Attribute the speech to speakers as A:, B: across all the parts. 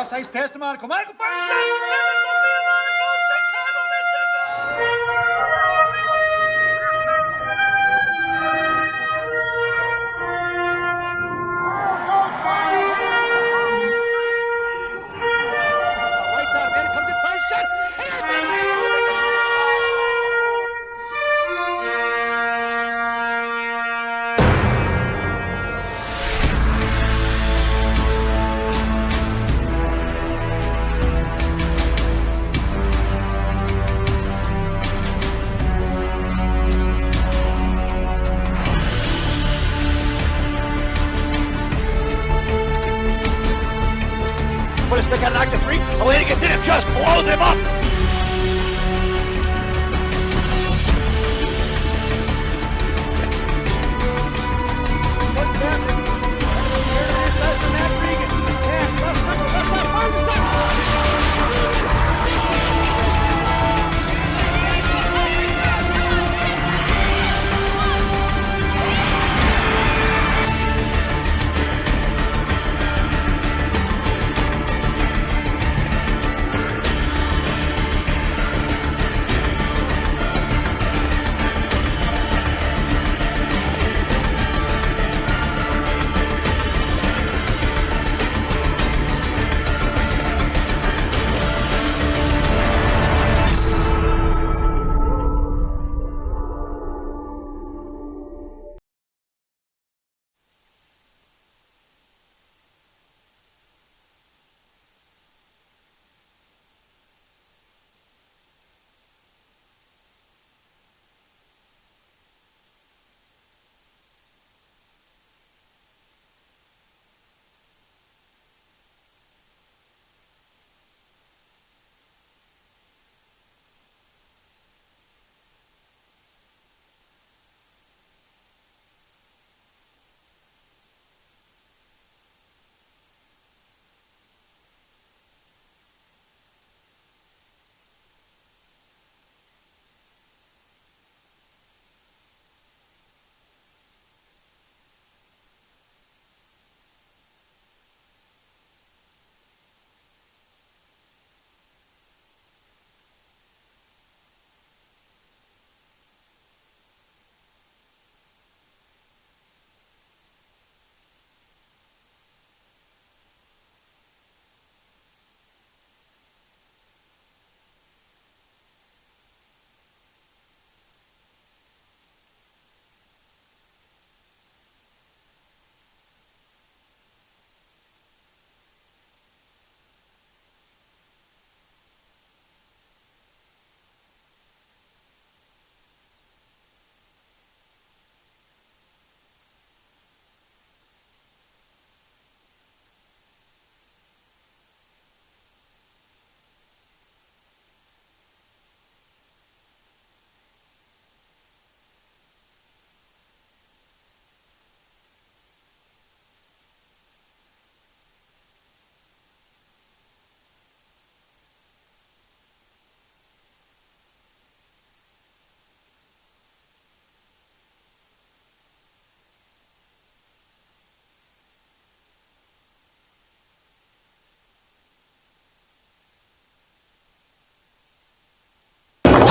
A: Cross ice pass to Monaco. Monaco fires the shot. Never Sophia Monaco. Chicago Mission goal!
B: Right down, man. It comes in first shot. Stick got knocked to three. Elena gets in and just blows him up.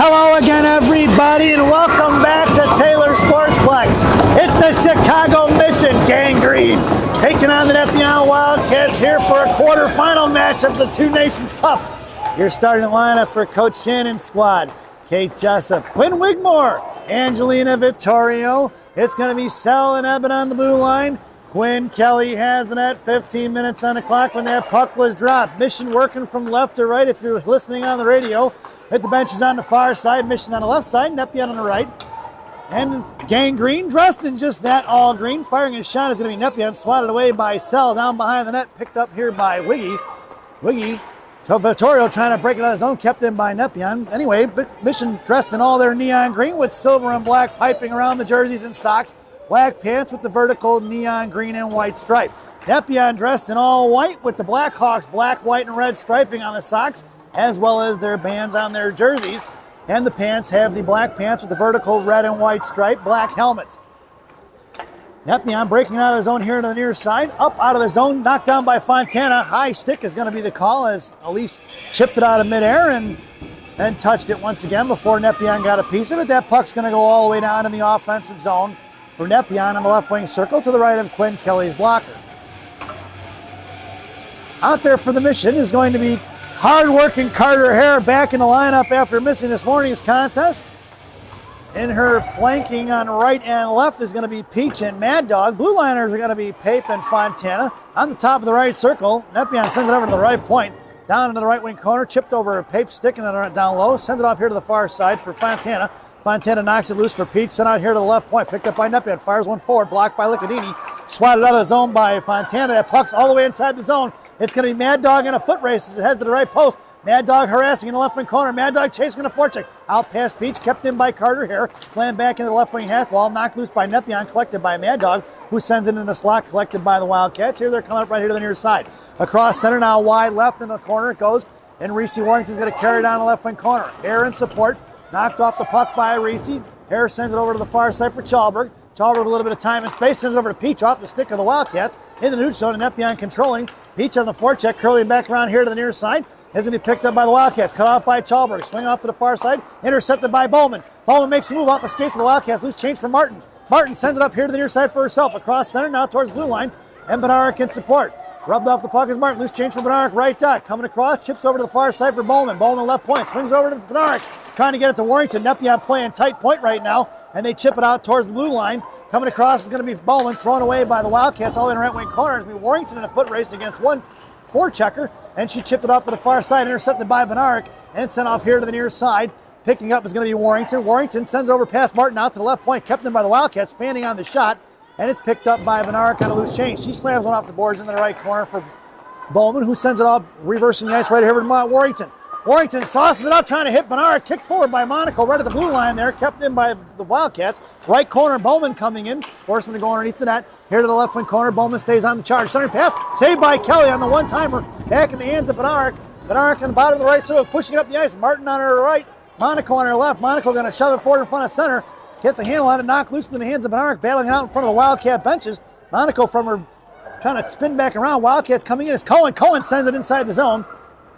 C: Hello again, everybody, and welcome back to Taylor Sportsplex. It's the Chicago Mission Gangrene taking on the Nepean Wildcats here for a quarterfinal match of the Two Nations Cup. Your starting lineup for Coach Shannon's squad: Kate Jessup, Quinn Wigmore, Angelina Vittorio. It's going to be Sel and Eben on the blue line. Quinn Kelly has the net, 15 minutes on the clock when that puck was dropped. Mission working from left to right if you're listening on the radio. Hit the benches on the far side, Mission on the left side, Nepean on the right. And Gangrene dressed in just that all green. Firing his shot is going to be Nepean, swatted away by Sel down behind the net, picked up here by Wiggy. Wiggy to Vittorio trying to break it on his own, kept in by Nepean. Anyway, Mission dressed in all their neon green with silver and black piping around the jerseys and socks. Black pants with the vertical neon green and white stripe. Nepean dressed in all white with the Blackhawks black, white, and red striping on the socks, as well as their bands on their jerseys. And the pants have the black pants with the vertical red and white stripe, black helmets. Nepean breaking out of the zone here to the near side. Up out of the zone, knocked down by Fontana. High stick is going to be the call as Elise chipped it out of midair and touched it once again before Nepean got a piece of it. That puck's going to go all the way down in the offensive zone for Nepean in the left wing circle to the right of Quinn Kelly's blocker. Out there for the Mission is going to be hard-working Carter Hare back in the lineup after missing this morning's contest. In her flanking on right and left is going to be Peach and Mad Dog. Blue liners are going to be Pape and Fontana. On the top of the right circle, Nepean sends it over to the right point. Down into the right wing corner, chipped over Pape's stick and then down low. Sends it off here to the far side for Fontana. Fontana knocks it loose for Peach. Sent out here to the left point. Picked up by Nepean. Fires one forward. Blocked by Licadini. Swatted out of the zone by Fontana. That puck's all the way inside the zone. It's going to be Mad Dog in a foot race as it heads to the right post. Mad Dog harassing in the left wing corner. Mad Dog chasing a forecheck. Out past Peach, kept in by Carter Hare. Slammed back into the left wing half wall. Knocked loose by Nepean, collected by Mad Dog, who sends it in the slot, collected by the Wildcats. Here they're coming up right here to the near side. Across center now, wide left in the corner it goes. And Reese Warrington's going to carry down the left wing corner. Hare in support. Knocked off the puck by Reese. Hare sends it over to the far side for Chalberg. Chalberg with a little bit of time and space. Sends it over to Peach off the stick of the Wildcats. In the neutral zone, and Nepean controlling. Peach on the forecheck, curling back around here to the near side. Is going to be picked up by the Wildcats. Cut off by Chalberg. Swing off to the far side. Intercepted by Bowman. Bowman makes a move off the skates of the Wildcats. Loose change for Martin. Martin sends it up here to the near side for herself. Across center now towards the blue line. And Bednarik in support. Rubbed off the puck is Martin. Loose change for Bednarik. Right dot. Coming across. Chips over to the far side for Bowman. Bowman left point. Swings over to Bednarik. Trying to get it to Warrington. Nepean playing tight point right now. And they chip it out towards the blue line. Coming across is going to be Bowman. Thrown away by the Wildcats all in the right wing corner. It's going to be Warrington in a foot race against one forechecker, and she chipped it off to the far side, intercepted by Bednarik, and sent off here to the near side. Picking up is going to be Warrington. Warrington sends it over past Martin out to the left point, kept in by the Wildcats, fanning on the shot, and it's picked up by Bednarik on a loose change. She slams one off the boards into the right corner for Bowman, who sends it off, reversing the ice right here to Warrington. Warrington sauces it up, trying to hit Bednarik. Kicked forward by Monaco, right at the blue line there. Kept in by the Wildcats. Right corner, Bowman coming in. Forced him to go underneath the net. Here to the left wing corner, Bowman stays on the charge. Center pass, saved by Kelly on the one-timer. Back in the hands of Bednarik. Bednarik on the bottom of the right circle, pushing it up the ice. Martin on her right, Monaco on her left. Monaco going to shove it forward in front of center. Gets a handle on it, knocked loose in the hands of Bednarik, battling it out in front of the Wildcat benches. Monaco from her trying to spin back around. Wildcats coming in as Cohen. Cohen sends it inside the zone.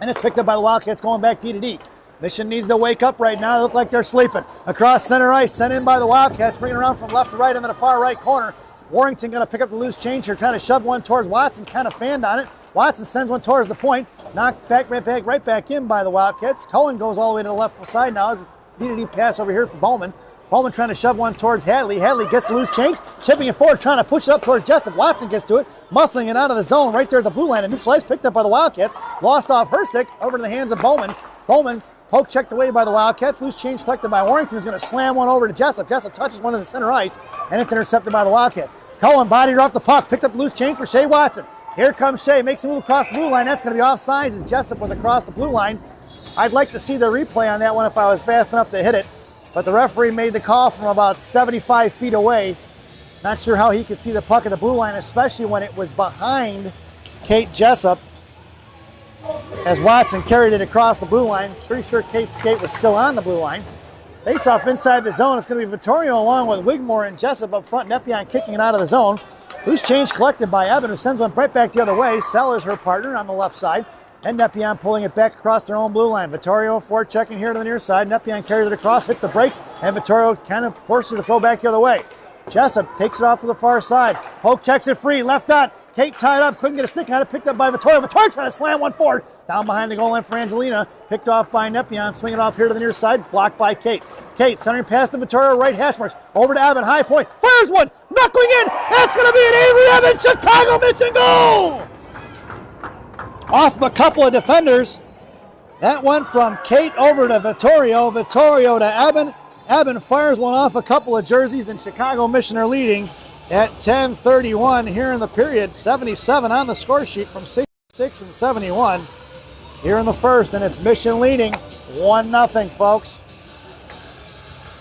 C: And it's picked up by the Wildcats going back D to D. Mission needs to wake up right now. They look like they're sleeping. Across center ice, sent in by the Wildcats, bringing around from left to right into the far right corner. Warrington going to pick up the loose change here, trying to shove one towards Watson, kind of fanned on it. Watson sends one towards the point, knocked back, right back in by the Wildcats. Cohen goes all the way to the left side now as a D to D pass over here for Bowman. Bowman trying to shove one towards Hadley. Hadley gets the loose change, chipping it forward, trying to push it up towards Jessup. Watson gets to it, muscling it out of the zone right there at the blue line. A neutral ice picked up by the Wildcats. Lost off her stick over to the hands of Bowman. Bowman poke checked away by the Wildcats. Loose change collected by Warrington, who's going to slam one over to Jessup. Jessup touches one to the center ice, and it's intercepted by the Wildcats. Cohen bodied her off the puck, picked up the loose change for Shea Watson. Here comes Shea, makes a move across the blue line. That's going to be offsides as Jessup was across the blue line. I'd like to see the replay on that one if I was fast enough to hit it. But the referee made the call from about 75 feet away. Not sure how he could see the puck at the blue line, especially when it was behind Kate Jessup as Watson carried it across the blue line. Pretty sure Kate's skate was still on the blue line. Face off inside the zone. It's going to be Vittorio along with Wigmore and Jessup up front. Nepean kicking it out of the zone. Loose change collected by Evan, who sends one right back the other way. Sell is her partner on the left side. And Nepean pulling it back across their own blue line. Vittorio forechecking here to the near side. Nepean carries it across, hits the brakes, and Vittorio kind of forces her to throw back the other way. Jessup takes it off to the far side. Poke checks it free, left on. Kate tied up, couldn't get a stick on it, picked up by Vittorio. Vittorio trying to slam one forward. Down behind the goal line for Angelina. Picked off by Nepean, swinging off here to the near side. Blocked by Kate. Kate centering past to Vittorio, right hash marks. Over to Evan, high point. Fires one, knuckling in. That's going to be an Avery Evans Chicago Mission goal! Off of a couple of defenders. That went from Kate over to Vittorio. Vittorio to Evan. Evan fires one off a couple of jerseys, and Chicago Mission are leading at 10:31 here in the period. 77 on the score sheet from 66 and 71 here in the first, and it's Mission leading 1-0, folks.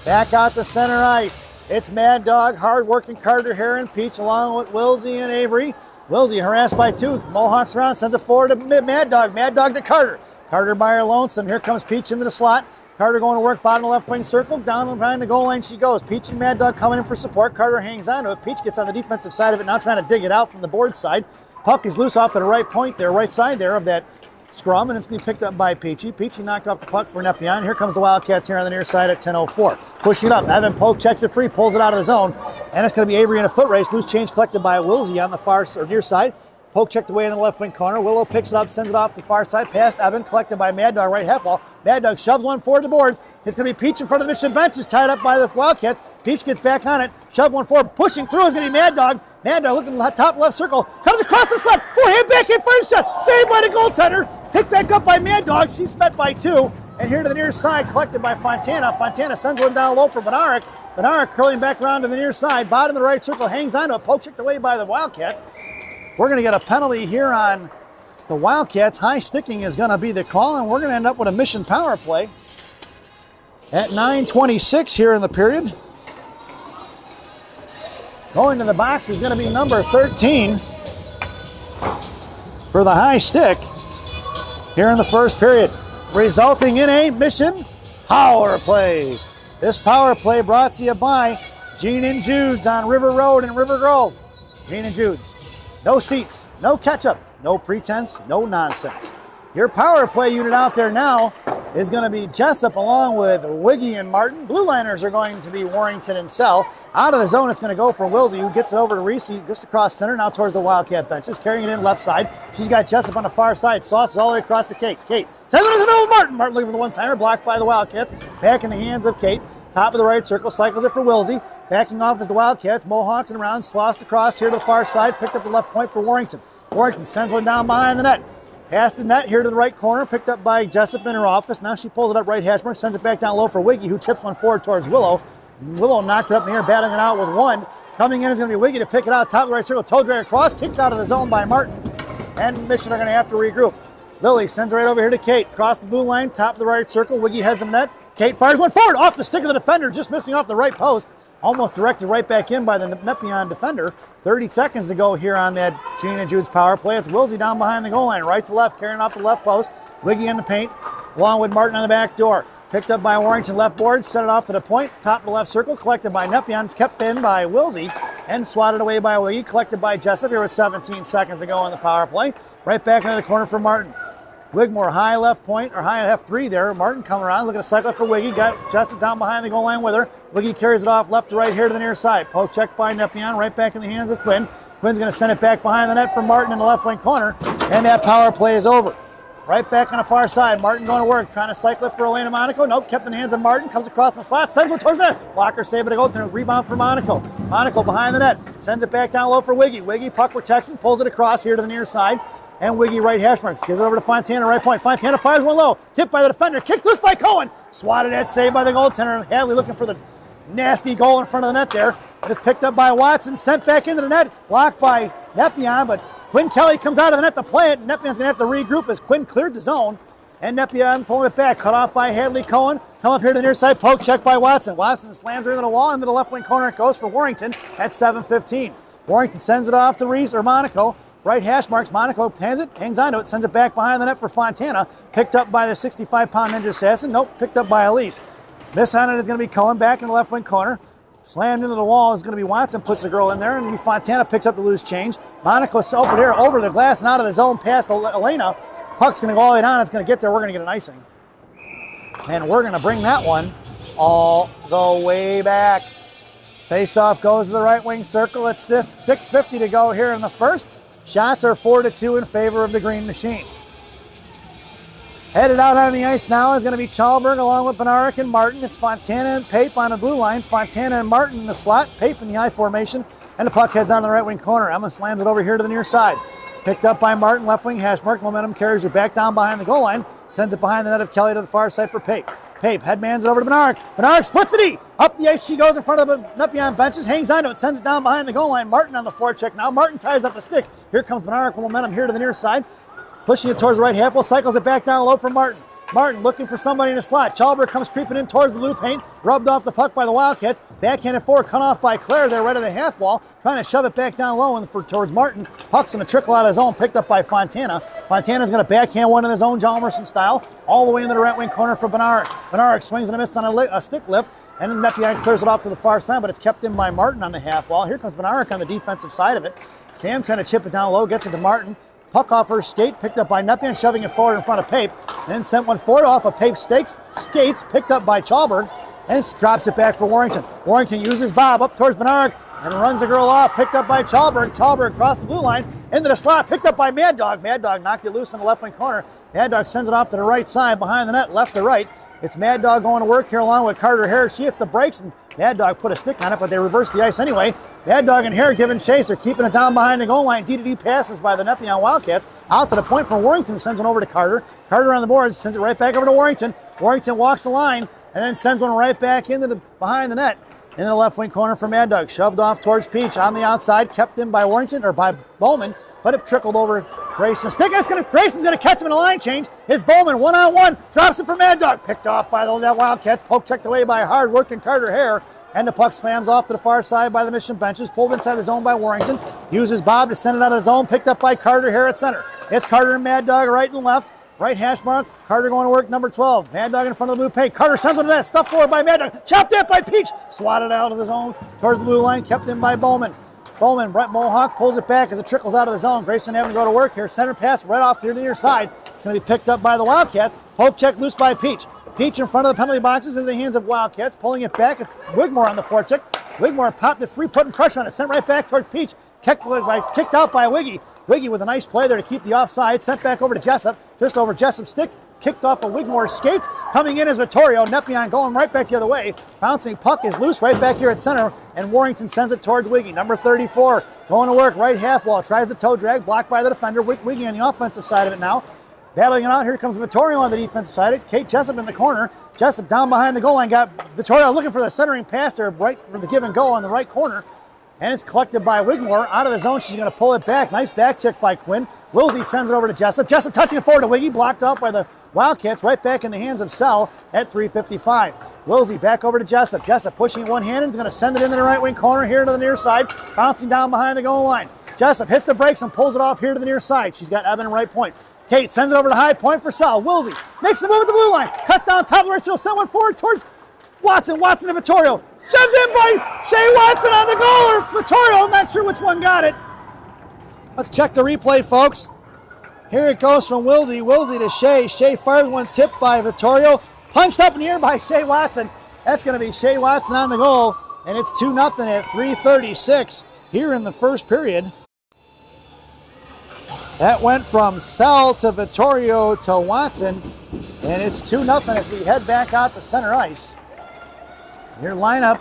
C: Back out to center ice. It's Mad Dog, hard-working Carter Hare and Peach, along with Wilsey and Avery. Wilsey harassed by two. Mohawks around, sends it forward to Mad Dog. Mad Dog to Carter. Carter by her lonesome. Here comes Peach into the slot. Carter going to work, bottom of the left wing circle, down behind the goal line she goes. Peach and Mad Dog coming in for support. Carter hangs on to it. Peach gets on the defensive side of it, now trying to dig it out from the board side. Puck is loose off to the right point there, right side there of that scrum, and it's going to be picked up by Peachy. Peachy knocked off the puck for Nepean. Here comes the Wildcats here on the near side at 10:04. Pushing it up. Evan Polk checks it free, pulls it out of the zone, and it's going to be Avery in a foot race. Loose change collected by Wilsey on the far or near side. Polk checked away in the left wing corner. Willow picks it up, sends it off the far side, past Evan, collected by Mad Dog right half wall. Mad Dog shoves one forward to boards. It's going to be Peach in front of the Mission bench, is tied up by the Wildcats. Peach gets back on it, shove one forward, pushing through is going to be Mad Dog. Mad Dog looking at the top left circle, comes across the slot, forehand backhand first shot, saved by the goaltender. Picked back up by Mad Dog. She's met by two. And here to the near side, collected by Fontana. Fontana sends one down low for Bednarik. Bednarik curling back around to the near side. Bottom of the right circle, hangs on to it. Poke checked away by the Wildcats. We're going to get a penalty here on the Wildcats. High sticking is going to be the call, and we're going to end up with a Mission power play at 9:26 here in the period. Going to the box is going to be number 13 for the high stick here in the first period, resulting in a Mission power play. This power play brought to you by Gene and Jude's on River Road in River Grove. Gene and Jude's. No seats, no ketchup, no pretense, no nonsense. Your power play unit out there now is going to be Jessup along with Wiggy and Martin. Blue liners are going to be Warrington and Sell. Out of the zone, it's going to go for Wilsey, who gets it over to Reese, just across center, now towards the Wildcat benches, carrying it in left side. She's got Jessup on the far side. Sauce is all the way across to Kate. Kate sends it to the middle of Martin. Martin looking for the one-timer, blocked by the Wildcats. Back in the hands of Kate. Top of the right circle, cycles it for Wilsey. Backing off is the Wildcats, mohawking around, slossed across here to the far side, picked up the left point for Warrington. Warrington sends one down behind the net. Past the net here to the right corner, picked up by Jessup in her office. Now she pulls it up right hash mark, sends it back down low for Wiggy, who chips one forward towards Willow. Willow knocked it up in the air, battling it out with one. Coming in is going to be Wiggy to pick it out, top of the right circle, toe drag across, kicked out of the zone by Martin. And Mission are going to have to regroup. Lily sends it right over here to Kate, across the blue line, top of the right circle, Wiggy has the net. Kate fires one forward, off the stick of the defender, just missing off the right post. Almost directed right back in by the Nepean defender. 30 seconds to go here on that Gene and Jude's power play. It's Wilsey down behind the goal line, right to left, carrying off the left post. Wiggy in the paint, along with Martin on the back door. Picked up by Warrington left board, set it off to the point. Top of the left circle, collected by Nepean, kept in by Wilsey, and swatted away by Wiggy, collected by Jessup here with 17 seconds to go on the power play. Right back into the corner for Martin. Wigmore high left point, or high F3 there. Martin coming around, looking to cycle it for Wiggy. Got Jessup down behind the goal line with her. Wiggy carries it off left to right here to the near side. Poke check by Nepean, right back in the hands of Quinn. Quinn's going to send it back behind the net for Martin in the left wing corner, and that power play is over. Right back on the far side, Martin going to work, trying to cycle it for Elena Monaco. Nope, kept in the hands of Martin, comes across the slot, sends it towards the net. Blocker save it, a goal, rebound for Monaco. Monaco behind the net, sends it back down low for Wiggy. Wiggy, puck protection, pulls it across here to the near side. And Wiggy right hash marks, gives it over to Fontana, right point. Fontana fires one low, tipped by the defender, kicked loose by Cohen. Swatted at, saved by the goaltender. Hadley looking for the nasty goal in front of the net there. It is picked up by Watson, sent back into the net, blocked by Nepean, but Quinn Kelly comes out of the net to play it. Nepean's going to have to regroup as Quinn cleared the zone. And Nepean pulling it back, cut off by Hadley Cohen. Come up here to the near side, poke check by Watson. Watson slams her into the wall, into the left wing corner it goes for Warrington at 7:15. Warrington sends it off to Reese or Monaco. Right hash marks, Monaco hands it, hangs onto it, sends it back behind the net for Fontana. Picked up by the 65-pound Ninja Assassin. Nope, picked up by Elise. Miss on it is going to be Cohen back in the left wing corner. Slammed into the wall is going to be Watson, puts the girl in there, and Fontana picks up the loose change. Monaco's open here, over the glass and out of the zone past Elena. Puck's going to go all the way down, it's going to get there, we're going to get an icing. And we're going to bring that one all the way back. Face-off goes to the right wing circle. It's 6:50 to go here in the first. Shots are 4-2 in favor of the Green Machine. Headed out on the ice now is going to be Chalberg along with Bednarik and Martin. It's Fontana and Pape on the blue line. Fontana and Martin in the slot. Pape in the I formation. And the puck heads down to the right wing corner. Emma slams it over here to the near side. Picked up by Martin, left wing hash mark. Momentum carries her back down behind the goal line. Sends it behind the net of Kelly to the far side for Pape. Pape headmans it over to Bednarik. Bednarik splits the D. Up the ice she goes in front of the Nepean benches. Hangs onto it. Sends it down behind the goal line. Martin on the forecheck now. Martin ties up the stick. Here comes Bednarik with momentum here to the near side. Pushing it towards the right half wall. Cycles it back down low for Martin. Martin looking for somebody in the slot. Chalberg comes creeping in towards the blue paint, rubbed off the puck by the Wildcats. Backhanded forward, cut off by Claire there right at the half wall, trying to shove it back down low and towards Martin. Puck's going to trickle out of his own, picked up by Fontana. Fontana's going to backhand one in his own John Emerson style, all the way into the right wing corner for Bernard. Bernard swings and a miss on a stick lift, and then Nepean clears it off to the far side, but it's kept in by Martin on the half wall. Here comes Bernard on the defensive side of it. Sam trying to chip it down low, gets it to Martin. Puck off her skate, picked up by Nepean, shoving it forward in front of Pape. Then sent one forward off of Pape's skates, picked up by Chalberg, and drops it back for Warrington. Warrington uses Bob up towards Bernard and runs the girl off, picked up by Chalberg. Chalberg across the blue line, into the slot, picked up by Mad Dog. Mad Dog knocked it loose in the left wing corner. Mad Dog sends it off to the right side, behind the net, left to right. It's Mad Dog going to work here along with Carter Hare. She hits the brakes, and Mad Dog put a stick on it, but they reversed the ice anyway. Mad Dog and Hare giving chase. They're keeping it down behind the goal line. D-to-D passes by the Nepean Wildcats. Out to the point for Warrington, sends one over to Carter. Carter on the boards, sends it right back over to Warrington. Warrington walks the line, and then sends one right back into behind the net. In the left wing corner for Mad Dog. Shoved off towards Peach on the outside, kept in by Warrington, or by Bowman, but it trickled over Grayson's stick. Grayson's going to catch him in a line change. It's Bowman, one-on-one, drops it for Mad Dog. Picked off by the Wildcats, poke checked away by hard-working Carter Hare, and the puck slams off to the far side by the Mission benches, pulled inside the zone by Warrington, uses Bob to send it out of the zone, picked up by Carter Hare at center. It's Carter and Mad Dog right and left. Right hash mark, Carter going to work, number 12. Mad Dog in front of the blue paint. Carter sends one to that, stuffed forward by Mad Dog. Chopped in by Peach. Swatted out of the zone towards the blue line, kept in by Bowman. Brett Mohawk pulls it back as it trickles out of the zone. Grayson having to go to work here. Center pass right off to the near side. It's going to be picked up by the Wildcats. Poke check loose by Peach. Peach in front of the penalty boxes into the hands of Wildcats. Pulling it back, it's Wigmore on the forecheck. Wigmore popped it free, putting pressure on it. Sent right back towards Peach. Kicked out by Wiggy. Wiggy with a nice play there to keep the offside. Sent back over to Jessup. Just over Jessup's stick. Kicked off of Wigmore's skates. Coming in is Vittorio. Nepean going right back the other way. Bouncing puck is loose right back here at center. And Warrington sends it towards Wiggy. Number 34 going to work right half wall. Tries the toe drag. Blocked by the defender. Wiggy on the offensive side of it now. Battling it out. Here comes Vittorio on the defensive side. Kate Jessup in the corner. Jessup down behind the goal line. Got Vittorio looking for the centering pass there right for the give and go on the right corner. And it's collected by Wigmore. Out of the zone, she's going to pull it back. Nice back check by Quinn. Wilsey sends it over to Jessup. Jessup touching it forward to Wiggy. Blocked out by the Wildcats. Right back in the hands of Sell at 3:55. Wilsey back over to Jessup. Jessup pushing one hand and is going to send it into the right wing corner here to the near side. Bouncing down behind the goal line. Jessup hits the brakes and pulls it off here to the near side. She's got Evan right point. Kate sends it over to high point for Sell. Wilsey makes the move at the blue line. Cuts down top of her. She'll send one forward towards Watson. Watson to Vittorio. Shoved in by Shea Watson on the goal, or Vittorio. I'm not sure which one got it. Let's check the replay, folks. Here it goes from Wilsey. Wilsey to Shea. Shea fires one tipped by Vittorio. Punched up in the air by Shea Watson. That's going to be Shea Watson on the goal. And it's 2-0 at 3:36 here in the first period. That went from Sell to Vittorio to Watson. And it's 2-0 as we head back out to center ice. Your lineup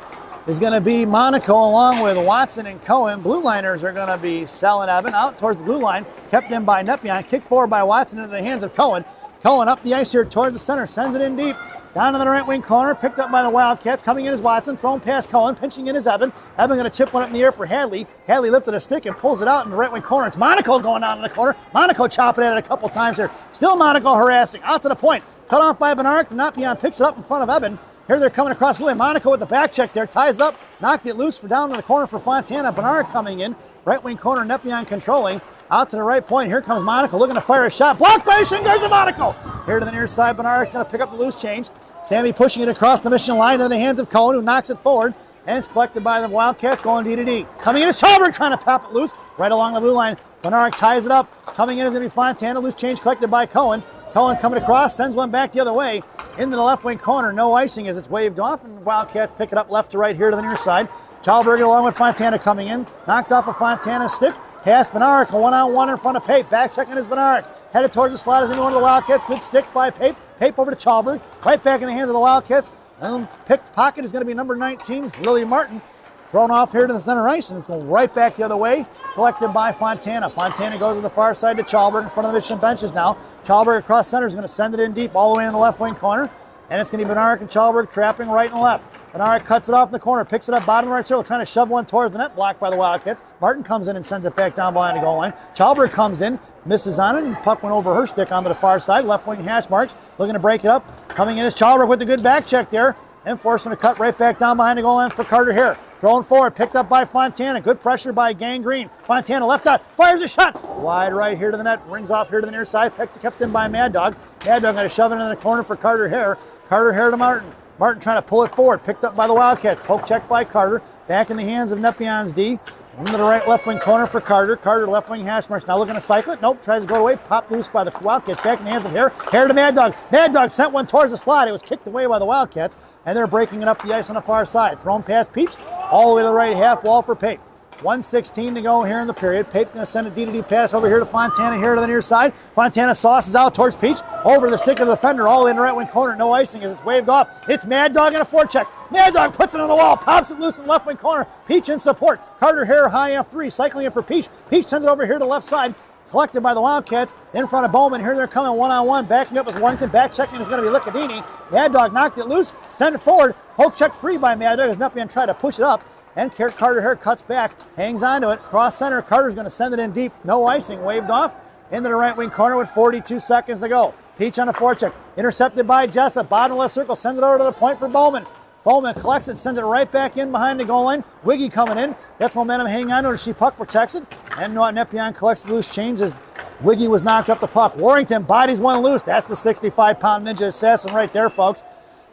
C: is going to be Monaco along with Watson and Cohen. Blue liners are going to be Sell and Evan out towards the blue line. Kept in by Nepean. Kicked forward by Watson into the hands of Cohen. Cohen up the ice here towards the center. Sends it in deep. Down to the right wing corner. Picked up by the Wildcats. Coming in is Watson. Thrown past Cohen. Pinching in is Evan. Evan going to chip one up in the air for Hadley. Hadley lifted a stick and pulls it out in the right wing corner. It's Monaco going down in the corner. Monaco chopping at it a couple times here. Still Monaco harassing. Out to the point. Cut off by Bernard. Nepean picks it up in front of Evan. Here they're coming across William. Monaco with the back check there. Ties it up. Knocked it loose for down in the corner for Fontana. Bernard coming in. Right wing corner. Nepean controlling. Out to the right point. Here comes Monaco looking to fire a shot. Blocked by Shingards of Monaco. Here to the near side. Bernard's going to pick up the loose change. Sammy pushing it across the mission line into the hands of Cohen, who knocks it forward. And it's collected by the Wildcats going D-to-D. Coming in is Chalberg trying to pop it loose. Right along the blue line. Bernard ties it up. Coming in is going to be Fontana. Loose change collected by Cohen. Cohen coming across. Sends one back the other way. Into the left wing corner. No icing as it's waved off. And the Wildcats pick it up left to right here to the near side. Chalberg along with Fontana coming in. Knocked off of Fontana's stick. Pass Bernard. A one-on-one in front of Pape. Back checking is Bernard. Headed towards the slot is into one of the Wildcats. Good stick by Pape. Pape over to Chalberg. Right back in the hands of the Wildcats. And picked pocket is going to be number 19, Lily Martin. Thrown off here to the center ice, and it's going right back the other way. Collected by Fontana. Fontana goes to the far side to Chalberg in front of the Mission benches now. Chalberg across center is going to send it in deep all the way in the left wing corner. and it's going to be Benarek and Chalberg trapping right and left. Benarek cuts it off in the corner, picks it up bottom right circle, trying to shove one towards the net, blocked by the Wildcats. Martin comes in and sends it back down behind the goal line. Chalberg comes in, misses on it, and puck went over her stick onto the far side. Left wing hash marks, looking to break it up. Coming in is Chalberg with a good back check there, and forcing a cut right back down behind the goal line for Carter Hare. Thrown forward, picked up by Fontana. Good pressure by Gangrene. Fontana left out, fires a shot. Wide right here to the net, rings off here to the near side. Kept in by Mad Dog. Mad Dog got to shove it into the corner for Carter Hare. Carter Hare to Martin. Martin trying to pull it forward, picked up by the Wildcats. Poke check by Carter. Back in the hands of Nepean's D. Into the right left wing corner for Carter. Carter left wing hash marks. Now looking to cycle it. Nope, tries to go away. Popped loose by the Wildcats. Back in the hands of Hare. Hare to Mad Dog. Mad Dog sent one towards the slot. It was kicked away by the Wildcats, and they're breaking it up the ice on the far side. Thrown past Peach, all the way to the right half wall for Pape. 1:16 to go here in the period. Pape's going to send a D-to-D pass over here to Fontana here to the near side. Fontana sauces out towards Peach. Over the stick of the defender, all in the right wing corner. No icing as it's waved off. It's Mad Dog and a forecheck. Mad Dog puts it on the wall, pops it loose in the left wing corner. Peach in support. Carter Hare high F3, cycling it for Peach. Peach sends it over here to left side. Collected by the Wildcats in front of Bowman. Here they're coming one-on-one. Backing up is Warrington. Back checking is going to be Lickadini. Mad Dog knocked it loose. Sent it forward. Poke check free by Mad Dog as Nepean tried to push it up. And Carter Hare cuts back. Hangs onto it. Cross center. Carter's going to send it in deep. No icing. Waved off. Into the right wing corner with 42 seconds to go. Peach on a forecheck. Intercepted by Jessup. Bottom left circle. Sends it over to the point for Bowman. Bowman collects it, sends it right back in behind the goal line. Wiggy coming in. That's momentum hanging on to it as she puck protects it. And Nepean collects the loose change as Wiggy was knocked up the puck. Warrington bodies one loose. That's the 65-pound ninja assassin right there, folks.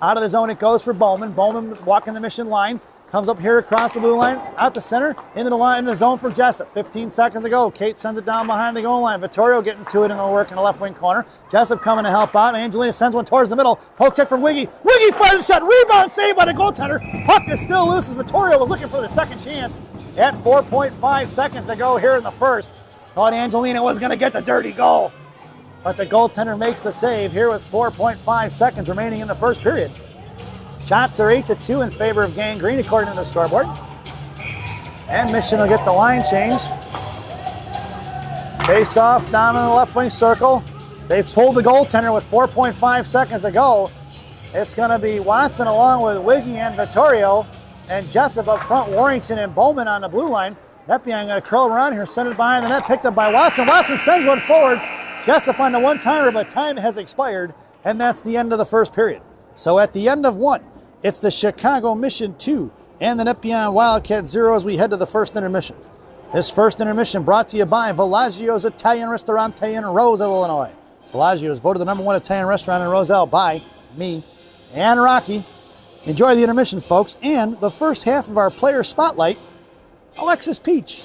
C: Out of the zone it goes for Bowman. Bowman walking the mission line. Comes up here across the blue line, out the center, into the line, in the zone for Jessup. 15 seconds to go. Kate sends it down behind the goal line. Vittorio getting to it in the work in the left wing corner. Jessup coming to help out. Angelina sends one towards the middle. Poke check from Wiggy. Wiggy fires a shot. Rebound saved by the goaltender. Puck is still loose as Vittorio was looking for the second chance. At 4.5 seconds to go here in the first. Thought Angelina was going to get the dirty goal. But the goaltender makes the save here with 4.5 seconds remaining in the first period. Shots are 8-2 in favor of Gangrene according to the scoreboard. And Mission will get the line change. Face off down in the left wing circle. They've pulled the goaltender with 4.5 seconds to go. It's going to be Watson along with Wiggy and Vittorio. And Jessup up front, Warrington and Bowman on the blue line. Nepean going to curl around here, send it behind the net, picked up by Watson. Watson sends one forward. Jessup on the one-timer, but time has expired. And that's the end of the first period. So at the end of one, it's the Chicago Mission 2 and the Nepean Wildcat 0 as we head to the first intermission. This first intermission brought to you by Villaggio's Italian Ristorante in Roselle, Illinois. Villaggio's voted the #1 Italian restaurant in Roselle by me and Rocky. Enjoy the intermission, folks, and the first half of our player spotlight, Alexis Peach.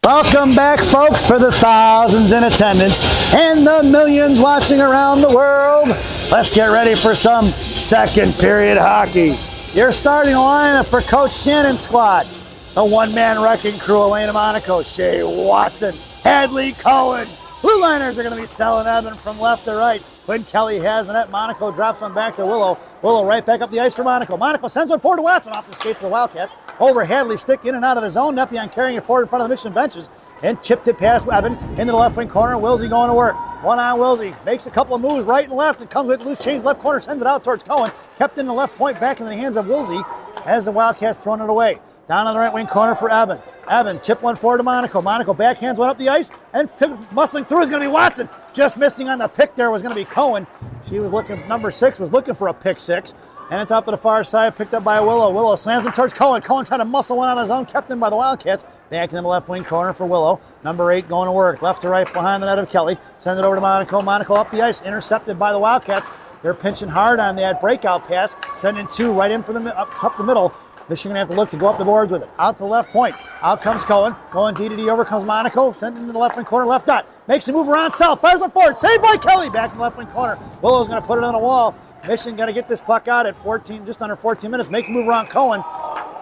C: Welcome back, folks, for the thousands in attendance and the millions watching around the world. Let's get ready for some second period hockey. Your starting lineup for Coach Shannon's squad. The one-man wrecking crew, Elena Monaco, Shea Watson, Hadley Cohen. Blue liners are going to be selling Evan from left to right. Quinn Kelly has the net. Monaco drops one back to Willow. Willow right back up the ice for Monaco. Monaco sends one forward to Watson off the skates of the Wildcats. Over Hadley, stick in and out of the zone. Nepean carrying it forward in front of the Mission benches and chipped it past Evan into the left wing corner. Wilsey going to work. One on Wilsey. Makes a couple of moves right and left. It comes with loose change left corner. Sends it out towards Cohen. Kept in the left point back in the hands of Wilsey as the Wildcats thrown it away. Down on the right wing corner for Evan. Evan chip one forward to Monaco. Monaco backhands one up the ice and muscling through is going to be Watson. Just missing on the pick there was going to be Cohen. She was looking, number 6 was looking for a pick 6. And it's off to the far side, picked up by Willow. Willow slams it towards Cohen. Cohen trying to muscle one on his own, kept in by the Wildcats. Back in the left wing corner for Willow. Number 8 going to work. Left to right behind the net of Kelly. Send it over to Monaco. Monaco up the ice, intercepted by the Wildcats. They're pinching hard on that breakout pass, sending 2 right in for up the middle. Michigan going to have to look to go up the boards with it. Out to the left point. Out comes Cohen. Going D to D. Over comes Monaco. Sent into the left wing corner. Left dot. Makes a move around south. Fires it forward. Saved by Kelly. Back in the left wing corner. Willow's going to put it on the wall. Michigan got to get this puck out at 14, just under 14 minutes. Makes a move around Cohen.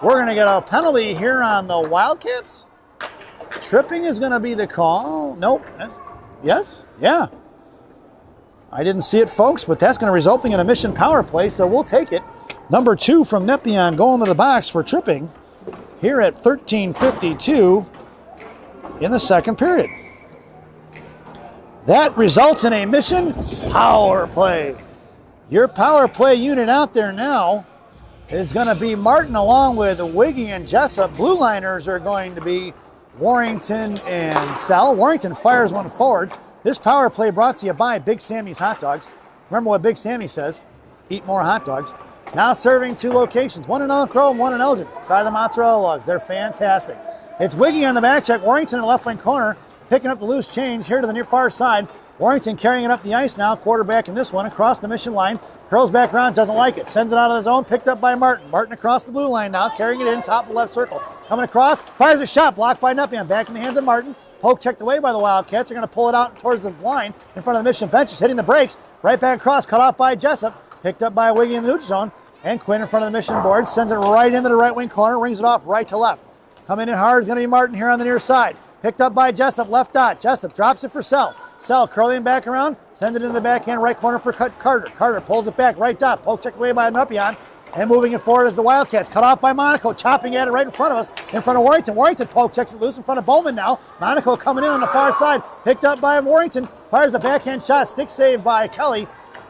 C: We're going to get a penalty here on the Wildcats. Tripping is going to be the call. Nope. Yes? Yeah. I didn't see it, folks, but that's going to result in a Mission power play, so we'll take it. Number 2 from Nepean going to the box for tripping here at 13:52 in the second period. That results in a Mission power play. Your power play unit out there now is going to be Martin along with Wiggy and Jessup. Blue liners are going to be Warrington and Sal. Warrington fires one forward. This power play brought to you by Big Sammy's Hot Dogs. Remember what Big Sammy says, eat more hot dogs. Now serving 2 locations, one in Elk Grove and one in Elgin. Try the mozzarella logs, they're fantastic. It's Wiggy on the back check, Warrington in the left wing corner, picking up the loose change here to the near far side. Warrington carrying it up the ice now, quarterback in this one, across the Mission line. Curls back around, doesn't like it. Sends it out of the zone, picked up by Martin. Martin across the blue line now, carrying it in, top of the left circle. Coming across, fires a shot, blocked by Nepean. Back in the hands of Martin. Poke checked away by the Wildcats. They're going to pull it out towards the line in front of the Mission benches, hitting the brakes. Right back across, cut off by Jessup. Picked up by Wiggy in the neutral zone. And Quinn in front of the Mission board, sends it right into the right wing corner, rings it off right to left. Coming in hard is going to be Martin here on the near side. Picked up by Jessup, left dot. Jessup drops it for Sell. Sell curling back around, send it into the backhand right corner for Carter. Carter pulls it back, right dot. Poke checked away by Nepean. And moving it forward is the Wildcats. Cut off by Monaco, chopping at it right in front of us, in front of Warrington. Warrington poke checks it loose in front of Bowman now. Monaco coming in on the far side, picked up by Warrington. Fires a backhand shot, stick save by Kelly.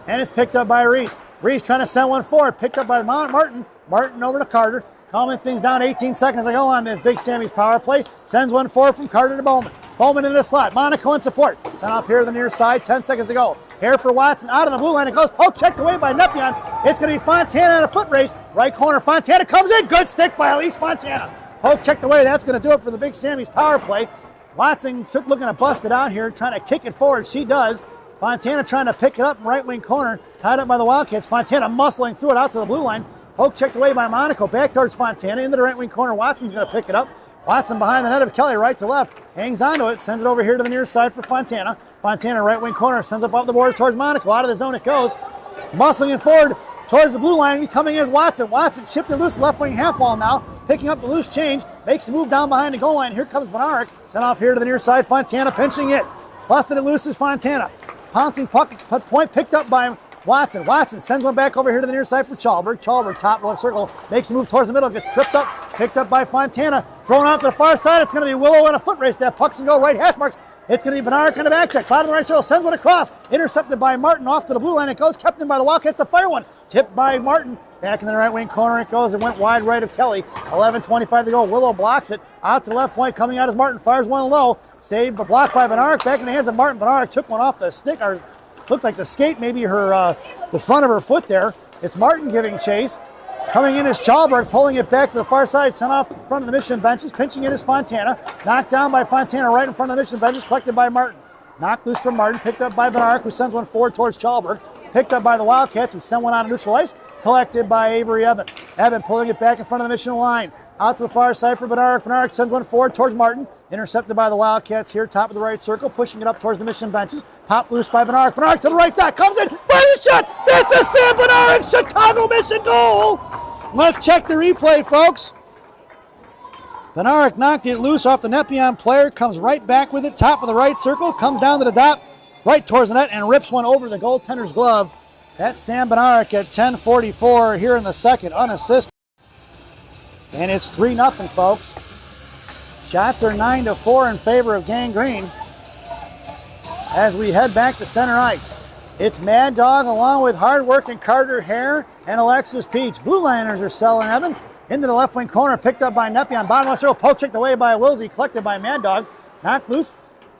C: And it's picked up by Reese. Reese trying to send one forward, picked up by Martin. Martin over to Carter. Calming things down, 18 seconds to go on this Big Sammy's power play. Sends one forward from Carter to Bowman. Bowman in the slot. Monaco in support. Sent off here to the near side. 10 seconds to go. Here for Watson. Out of the blue line. It goes. Poke checked away by Nepean. It's going to be Fontana in a foot race. Right corner. Fontana comes in. Good stick by Elise Fontana. Poke checked away. That's going to do it for the Big Sammy's power play. Watson looking to bust it out here. Trying to kick it forward. She does. Fontana trying to pick it up in right wing corner. Tied up by the Wildcats. Fontana muscling through it out to the blue line. Poke checked away by Monaco. Back towards Fontana. Into the right wing corner. Watson's going to pick it up. Watson behind the net of Kelly, right to left. Hangs onto it. Sends it over here to the near side for Fontana. Fontana, right wing corner. Sends up off the boards towards Monaco. Out of the zone it goes. Muscling it forward towards the blue line. Coming in is Watson. Watson chipped it loose left wing half wall now. Picking up the loose change. Makes a move down behind the goal line. Here comes Benarek. Sent off here to the near side. Fontana pinching it. Busted it loose is Fontana. Pouncing puck point picked up by Watson. Watson sends one back over here to the near side for Chalberg. Chalberg, top left circle, makes a move towards the middle, gets tripped up, picked up by Fontana, thrown out to the far side. It's going to be Willow in a foot race. That puck's going to go right hash marks. It's going to be Benarek on the back check. Bottom of the right circle, sends one across. Intercepted by Martin off to the blue line. It goes, kept in by the Wildcats to fire one. Tipped by Martin. Back in the right wing corner it goes. It went wide right of Kelly. 11:25 to go. Willow blocks it. Out to the left point, coming out is Martin. Fires one low. Saved but blocked by Benarek. Back in the hands of Martin. Benarek took one off the stick, or looked like the skate, maybe her the front of her foot there. It's Martin giving chase. Coming in is Chalberg, pulling it back to the far side, sent off in front of the Mission benches. Pinching in is Fontana. Knocked down by Fontana right in front of the Mission benches, collected by Martin. Knocked loose from Martin, picked up by Benarek, who sends one forward towards Chalberg. Picked up by the Wildcats, who send one on neutral ice. Collected by Avery Evan. Evan pulling it back in front of the Mission line. Out to the far side for Benarek. Benarek sends one forward towards Martin. Intercepted by the Wildcats here, top of the right circle, pushing it up towards the Mission benches. Pop loose by Benarek. Benarek to the right dot, comes in, fires a shot. That's a Sam Benarek Chicago Mission goal. Let's check the replay, folks. Benarek knocked it loose off the Nepean player, comes right back with it, top of the right circle, comes down to the dot, right towards the net, and rips one over the goaltender's glove. That's Sam Benarek at 10:44 here in the second, unassisted. And it's 3-0, folks. Shots are 9-4 in favor of Gang Green as we head back to center ice. It's Mad Dog along with hard-working Carter Hare and Alexis Peach. Blue Liners are selling Evan into the left wing corner, picked up by Nepean. Bottom left circle, poke checked away by Wilsey, collected by Mad Dog. Knocked loose.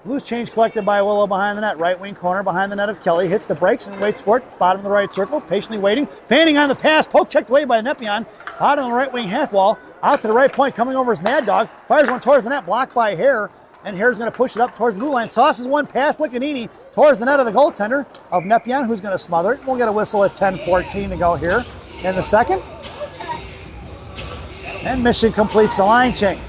C: Loose change collected by Willow behind the net. Right wing corner behind the net of Kelly. Hits the brakes and waits for it. Bottom of the right circle. Patiently waiting. Fanning on the pass. Poke checked away by Nepean. Bottom of the right wing half wall. Out to the right point. Coming over is Mad Dog. Fires one towards the net. Blocked by Hare. And Hare's going to push it up towards the blue line. Sauces one past Liccanini towards the net of the goaltender of Nepean, who's going to smother it. We'll get a whistle at 10:14 to go here in the second. And Mission completes the line change.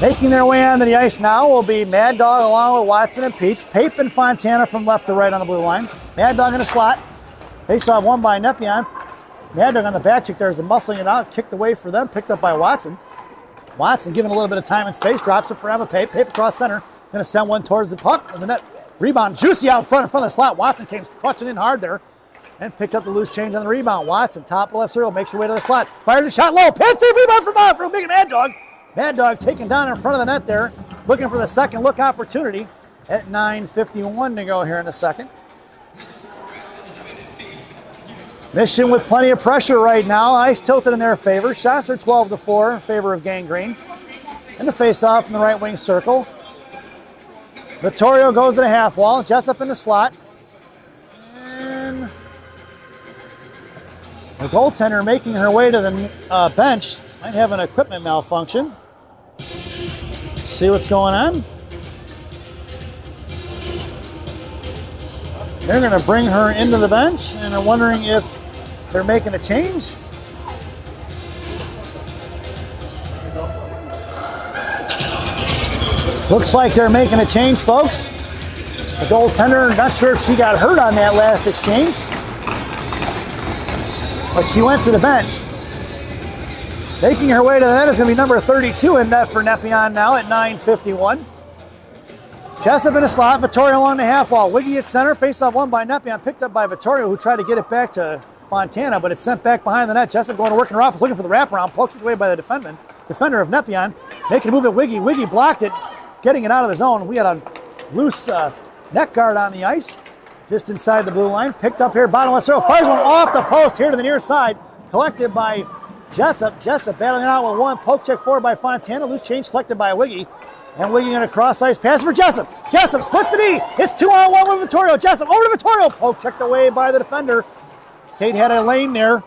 C: Making their way onto the ice now will be Mad Dog along with Watson and Peach. Pape and Fontana from left to right on the blue line. Mad Dog in a slot. Face-off won by Nepean. Mad Dog on the back check. There's a muscling it out. Kicked away for them. Picked up by Watson. Watson given a little bit of time and space. Drops it for Emma Pape. Pape across center. Going to send one towards the puck. And the net rebound. Juicy out front in front of the slot. Watson came crushing in hard there. And picked up the loose change on the rebound. Watson, top left circle. Makes her way to the slot. Fires a shot low. Pin save rebound from big Mad Dog. Mad Dog taken down in front of the net there, looking for the second look opportunity at 9:51 to go here in the second. Mission with plenty of pressure right now. Ice tilted in their favor. Shots are 12-4 in favor of Gang Green. And the face-off in the right wing circle. Vittorio goes to the half wall. Jessup in the slot. And the goaltender making her way to the bench. Might have an equipment malfunction. See what's going on. They're going to bring her into the bench, and I'm wondering if they're making a change. Looks like they're making a change, folks. The goaltender, not sure if she got hurt on that last exchange, but she went to the bench. Making her way to the net is going to be number 32 in net for Nepean now at 9:51. Jessup in a slot. Vittorio along the half wall. Wiggy at center. Face-off won by Nepean. Picked up by Vittorio, who tried to get it back to Fontana, but it's sent back behind the net. Jessup going to work in her office, looking for the wraparound. Poked away by the defender of Nepean. Making a move at Wiggy. Wiggy blocked it, getting it out of the zone. We had a loose net guard on the ice, just inside the blue line. Picked up here, bottom left circle. Fires one off the post here to the near side. Collected by Jessup battling it out with one. Poke check forward by Fontana. Loose change collected by Wiggy. And Wiggy going to cross ice pass for Jessup. Jessup splits the knee. It's 2-on-1 with Vittorio. Jessup over to Vittorio. Poke checked away by the defender. Kate had a lane there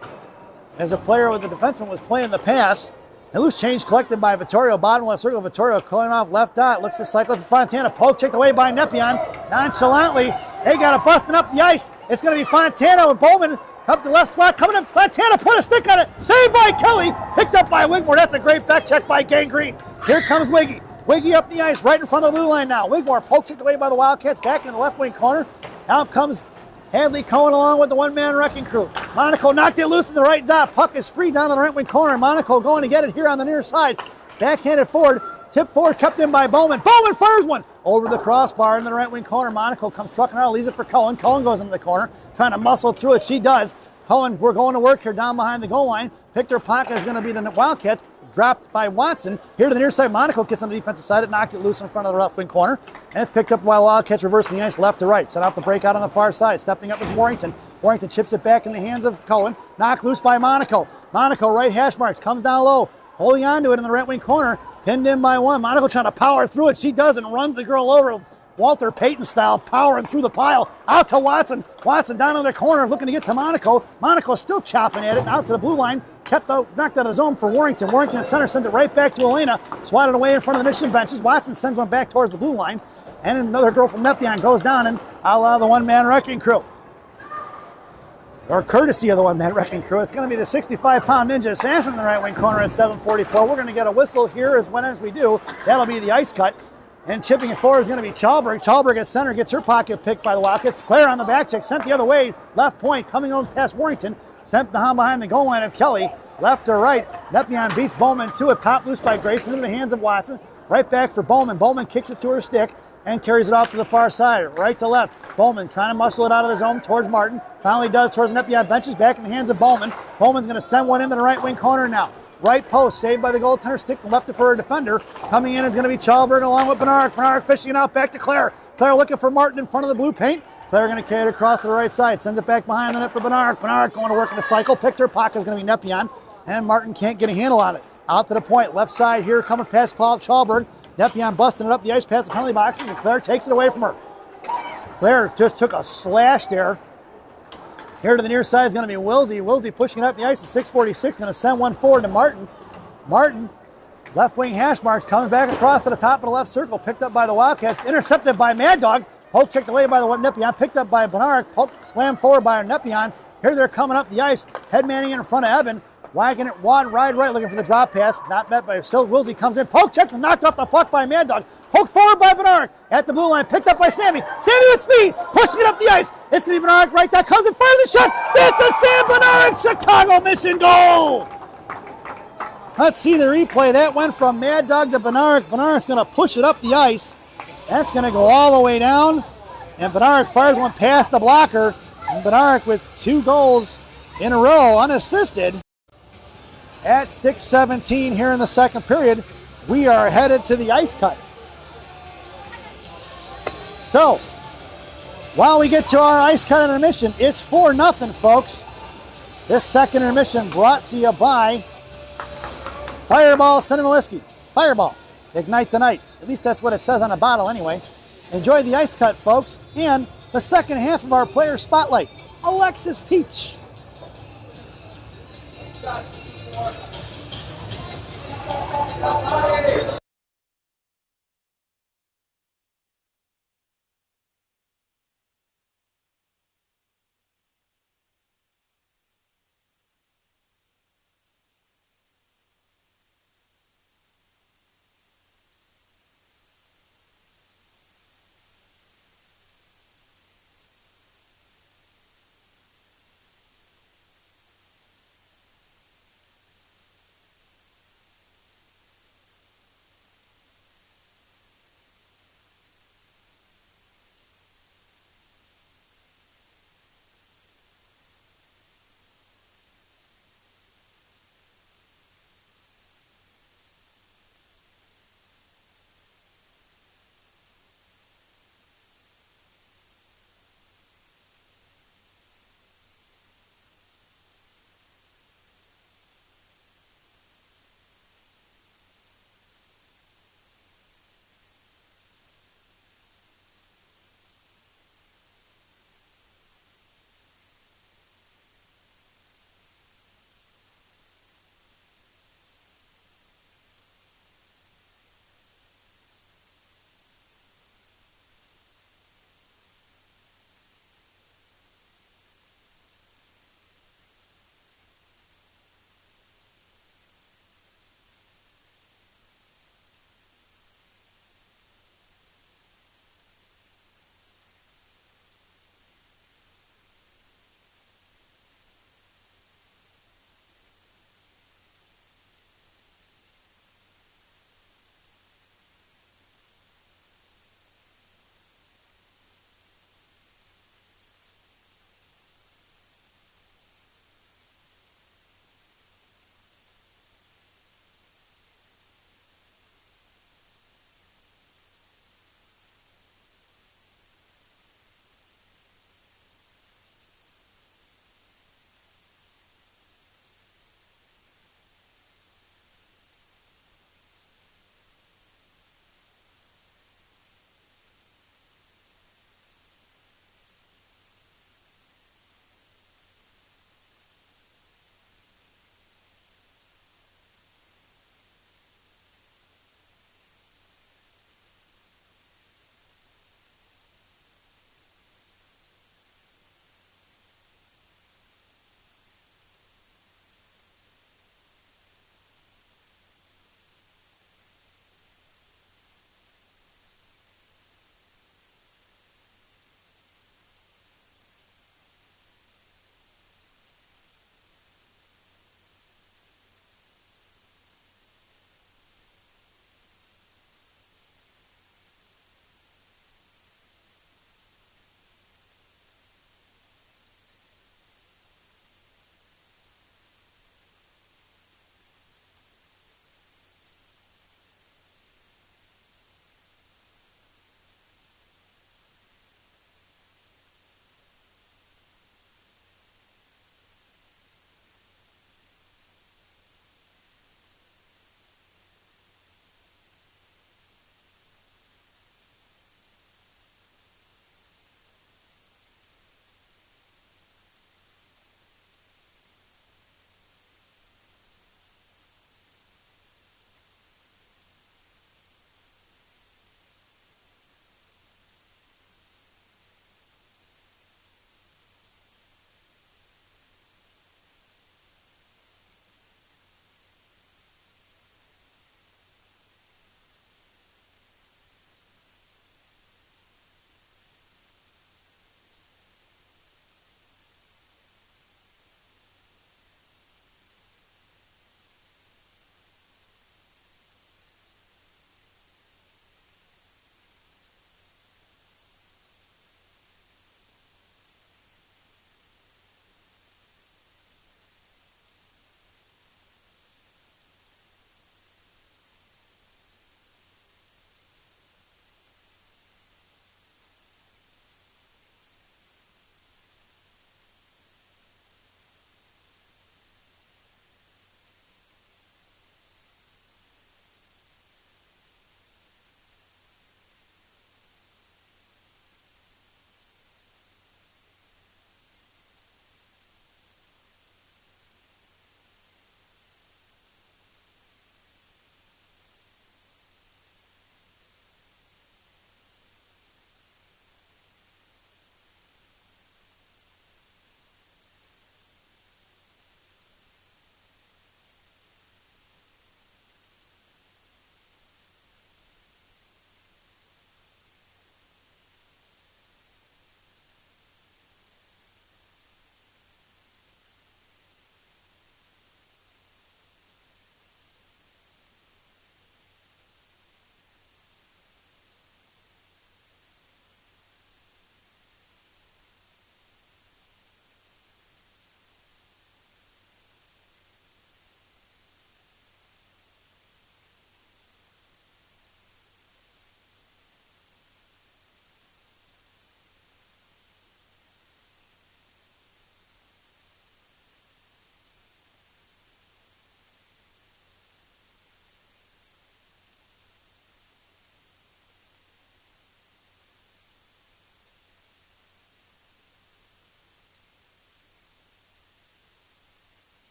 C: as a player with the defenseman was playing the pass. And loose change collected by Vittorio. Bottom left circle. Vittorio calling off left dot. Looks to cycle for Fontana. Poke checked away by Nepean. Nonchalantly, they got it busting up the ice. It's going to be Fontana with Bowman. Up the left slot, coming in, Fontana put a stick on it, saved by Kelly, picked up by Wigmore. That's a great back check by Gang Green. Here comes Wiggy. Wiggy up the ice, right in front of the blue line now. Wigmore pokes it away by the Wildcats, back in the left wing corner. Out comes Hadley Cohen along with the one-man wrecking crew. Monaco knocked it loose in the right dot. Puck is free down on the right wing corner. Monaco going to get it here on the near side. Backhanded forward, tip forward, kept in by Bowman. Bowman fires one over the crossbar in the right wing corner. Monaco comes trucking out, leaves it for Cohen. Cohen goes into the corner, trying to muscle through it. She does. Cohen, we're going to work here down behind the goal line. Picked her pocket is going to be the Wildcats. Dropped by Watson. Here to the near side, Monaco gets on the defensive side. It knocked it loose in front of the left wing corner. And it's picked up by Wildcats reversing the ice left to right. Sent out the breakout on the far side. Stepping up is Warrington. Warrington chips it back in the hands of Cohen. Knocked loose by Monaco. Monaco right hash marks. Comes down low. Holding on to it in the right wing corner. Pinned in by one. Monaco trying to power through it. She does and runs the girl over. Walter Payton style, powering through the pile. Out to Watson. Watson down in the corner looking to get to Monaco. Monaco still chopping at it. Out to the blue line. Knocked out of the zone for Warrington. Warrington at center sends it right back to Elena. Swatted away in front of the Mission benches. Watson sends one back towards the blue line. And another girl from Nepean goes down and allow the one-man wrecking crew. Or courtesy of the one-man wrecking crew. It's going to be the 65-pound Ninja Assassin in the right wing corner at 7:44. We're going to get a whistle here as we do. That'll be the ice cut. And chipping it forward is going to be Chalberg. Chalberg at center gets her pocket picked by the Wildcats. Claire on the back check, sent the other way. Left point, coming on past Warrington. Sent down behind the goal line of Kelly. Left to right. Nepean beats Bowman to it. Popped loose by Grayson into the hands of Watson. Right back for Bowman. Bowman kicks it to her stick. and carries it off to the far side, right to left. Bowman trying to muscle it out of the zone towards Martin. Finally does towards Nepean. Benches back in the hands of Bowman. Bowman's going to send one into the right wing corner now. Right post, saved by the goaltender, stick left for a defender. Coming in is going to be Chalburn along with Bernard. Bernard fishing it out back to Claire. Claire looking for Martin in front of the blue paint. Claire going to carry it across to the right side. Sends it back behind the net for Bernard. Bernard going to work in the cycle. Picked her pocket is going to be Nepean. And Martin can't get a handle on it. Out to the point, left side here, coming past Chalburn. Nepean busting it up the ice past the penalty boxes, and Claire takes it away from her. Claire just took a slash there. Here to the near side is going to be Wilsey. Wilsey pushing it up the ice at 6:46, going to send one forward to Martin. Martin, left wing hash marks, comes back across to the top of the left circle, picked up by the Wildcats, intercepted by Mad Dog. Poke kicked away by the Nepean, picked up by Bernard. Poke slammed forward by Nepean. Here they're coming up the ice, head manning in front of Eben. Whacking it, wide right, looking for the drop pass. Not met by still. Wilsey comes in. Poke check, knocked off the puck by Mad Dog. Poke forward by Bernard. At the blue line, picked up by Sammy. Sammy with speed, pushing it up the ice. It's going to be Bernard right there. Comes in, fires a shot. That's a Sam Bernard Chicago mission goal. Let's see the replay. That went from Mad Dog to Bernard. Bernard's going to push it up the ice. That's going to go all the way down. And Bernard fires one past the blocker. And Bernard with 2 goals in a row, unassisted. At 6:17 here in the second period, we are headed to the ice cut. So, while we get to our ice cut intermission, it's 4-0, folks. This second intermission brought to you by Fireball Cinnamon Whiskey. Fireball, ignite the night. At least that's what it says on the bottle anyway. Enjoy the ice cut, folks, and the second half of our player spotlight, Alexis Peach.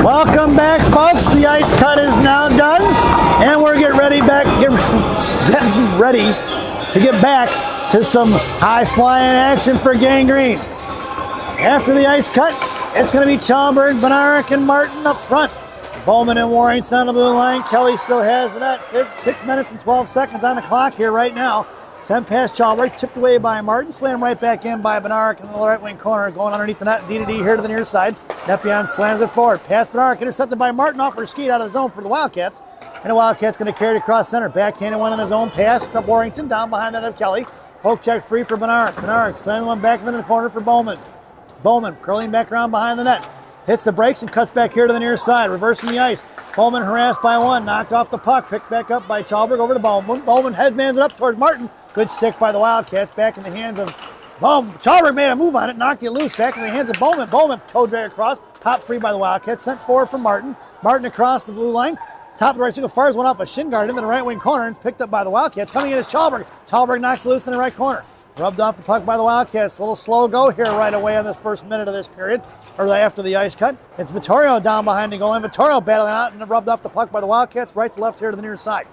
C: Welcome back, folks. The ice cut is now done, and we're getting ready to get back to some high-flying action for Gangrene. After the ice cut, it's going to be Chalberg, Benarek, and Martin up front. Bowman and Warrington on the blue line. Kelly still has the net. 6 minutes and 12 seconds on the clock here right now. Sent past Chalberg, tipped away by Martin, slammed right back in by Benarek in the right wing corner, going underneath the net, D to D here to the near side. Nepean slams it forward. Pass Benarek, intercepted by Martin off her skate out of the zone for the Wildcats. And the Wildcats going to carry it across center. Backhanded one on his own pass from Warrington, down behind that of Kelly. Poke check free for Benarek. Benarek sending one back into the corner for Bowman. Bowman curling back around behind the net. Hits the brakes and cuts back here to the near side, reversing the ice. Bowman harassed by one, knocked off the puck, picked back up by Chalberg over to Bowman. Bowman headmans it up towards Martin. Good stick by the Wildcats, back in the hands of Bowman. Chalberg made a move on it, knocked it loose, back in the hands of Bowman. Bowman toe drag across, popped free by the Wildcats, sent forward from Martin. Martin across the blue line. Top of the right circle, fires one off a shin guard into the right wing corner and picked up by the Wildcats. Coming in is Chalberg. Chalberg knocks it loose in the right corner. Rubbed off the puck by the Wildcats. A little slow go here right away in this first minute of this period, or after the ice cut. It's Vittorio down behind the goal, and Vittorio battling out and rubbed off the puck by the Wildcats, right to left here to the near side.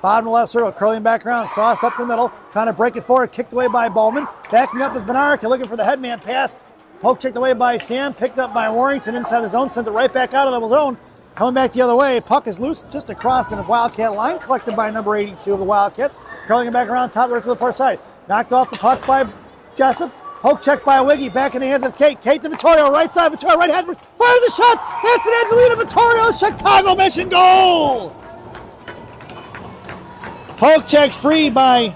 C: Bottom left circle, curling back around, sauced up the middle, trying to break it forward, kicked away by Bowman. Backing up is Benarek, looking for the headman pass. Poke checked away by Sam, picked up by Warrington inside the zone, sends it right back out of the zone. Coming back the other way, puck is loose just across the Wildcat line, collected by number 82 of the Wildcats. Curling it back around, top of the right to the far side. Knocked off the puck by Jessup. Poke check by Wiggy, back in the hands of Kate. Kate to Vittorio, right side, Vittorio, right hand, fires a shot. That's an Angelina Vittorio Chicago Mission goal. Poke check free by,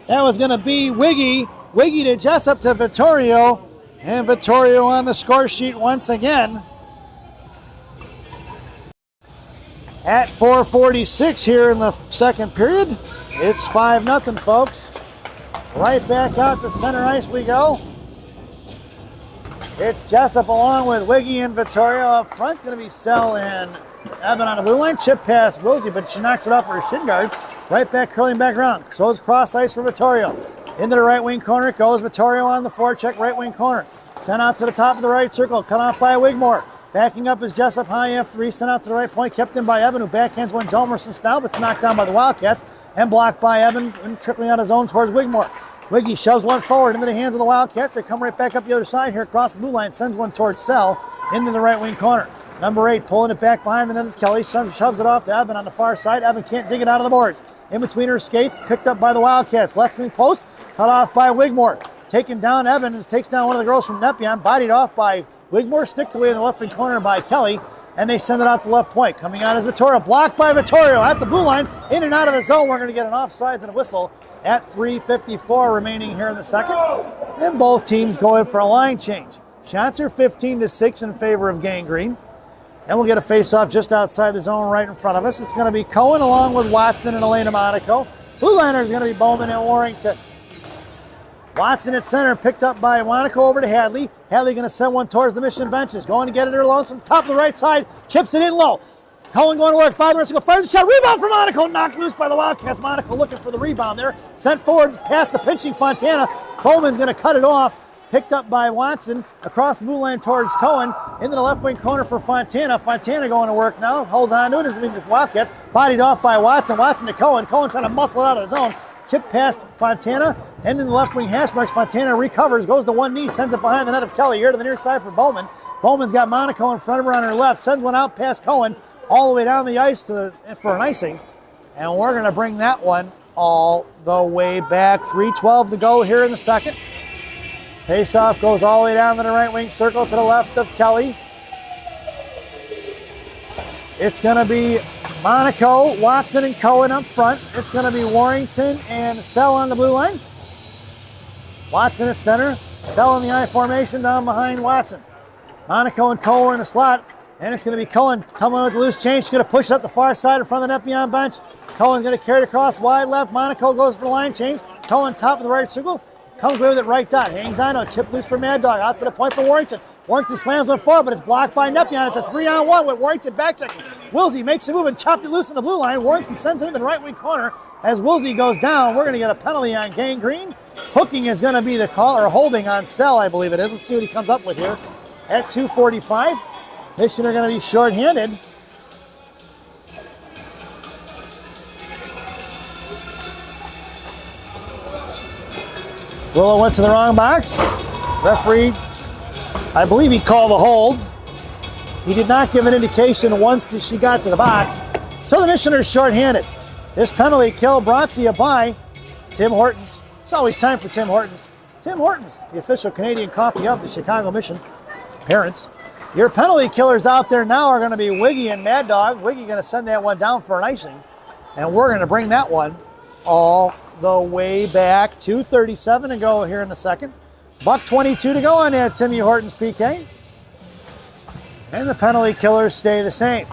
C: that was going to be Wiggy. Wiggy to Jessup to Vittorio. And Vittorio on the score sheet once again. At 4:46 here in the second period. It's 5-0, folks. Right back out to center ice we go. It's Jessup along with Wiggy and Vittorio up front. It's going to be Sell and Evan on the blue line. Chip pass Wilsey, but she knocks it off her shin guards. Right back, curling back around. Throws cross ice for Vittorio. Into the right wing corner it goes. Vittorio on the forecheck, right wing corner. Sent out to the top of the right circle. Cut off by Wigmore. Backing up is Jessup high F3. Sent out to the right point. Kept in by Evan, who backhands one Jalmerson style, but it's knocked down by the Wildcats. And blocked by Evan and trickling out his own towards Wigmore. Wiggy shoves one forward into the hands of the Wildcats. They come right back up the other side here across the blue line. Sends one towards Sell into the right wing corner. Number 8 pulling it back behind the net of Kelly. Shoves it off to Evan on the far side. Evan can't dig it out of the boards. In between her skates, picked up by the Wildcats. Left wing post, cut off by Wigmore. Taken down Evan and takes down one of the girls from Nepean. Bodied off by Wigmore. Sticked away in the left wing corner by Kelly. And they send it out to left point. Coming out is Vittorio. Blocked by Vittorio at the blue line. In and out of the zone. We're going to get an offsides and a whistle at 3:54 remaining here in the second. And both teams going for a line change. Shots are 15-6 in favor of Gangrene. And we'll get a face-off just outside the zone right in front of us. It's going to be Cohen along with Watson and Elena Monaco. Blue liner is going to be Bowman and Warrington. Watson at center, picked up by Monaco over to Hadley. Hadley going to send one towards the Mission benches. Going to get it her lonesome. Top of the right side. Chips it in low. Cohen going to work. Bottom right, fires a shot. Rebound for Monaco. Knocked loose by the Wildcats. Monaco looking for the rebound there. Sent forward past the pinching Fontana. Bowman's going to cut it off. Picked up by Watson across the blue line towards Cohen. Into the left wing corner for Fontana. Fontana going to work now. Holds on to it as the Wildcats. Bodied off by Watson. Watson to Cohen. Cohen trying to muscle it out of the zone. Chip past Fontana, and in the left wing hash marks. Fontana recovers, goes to one knee, sends it behind the net of Kelly here to the near side for Bowman. Bowman's got Monaco in front of her on her left, sends one out past Cohen, all the way down the ice for an icing. And we're going to bring that one all the way back. 3:12 to go here in the second. Face-off goes all the way down to the right wing circle to the left of Kelly. It's going to be Monaco, Watson, and Cohen up front. It's going to be Warrington and Sell on the blue line. Watson at center. Sell in the I formation down behind Watson. Monaco and Cohen in the slot. And it's going to be Cohen coming with the loose change. She's going to push it up the far side in front of the Nepean bench. Cohen's going to carry it across wide left. Monaco goes for the line change. Cohen top of the right circle. Comes away with it right dot. Hangs on to it. Chip loose for Mad Dog. Out to the point for Warrington. Warrington slams on forward, but it's blocked by Nepean. It's a 3-on-1 with Warrington back checking. Wilsey makes a move and chopped it loose in the blue line. Warrington sends it into the right wing corner. As Wilsey goes down, we're going to get a penalty on Gangrene. Hooking is going to be the call, or holding on Sell, I believe it is. Let's see what he comes up with here at 2:45. Mission are going to be short-handed. Willow went to the wrong box. Referee, I believe he called the hold. He did not give an indication once that she got to the box. So the Mission are short-handed. This penalty kill brought to you by Tim Hortons. It's always time for Tim Hortons. Tim Hortons, the official Canadian coffee of the Chicago Mission. Parents, your penalty killers out there now are going to be Wiggy and Mad Dog. Wiggy going to send that one down for an icing. And we're going to bring that one all the way back. 2:37 to go here in the second. $1.22 to go on that Timmy Hortons PK. And the penalty killers stay the same.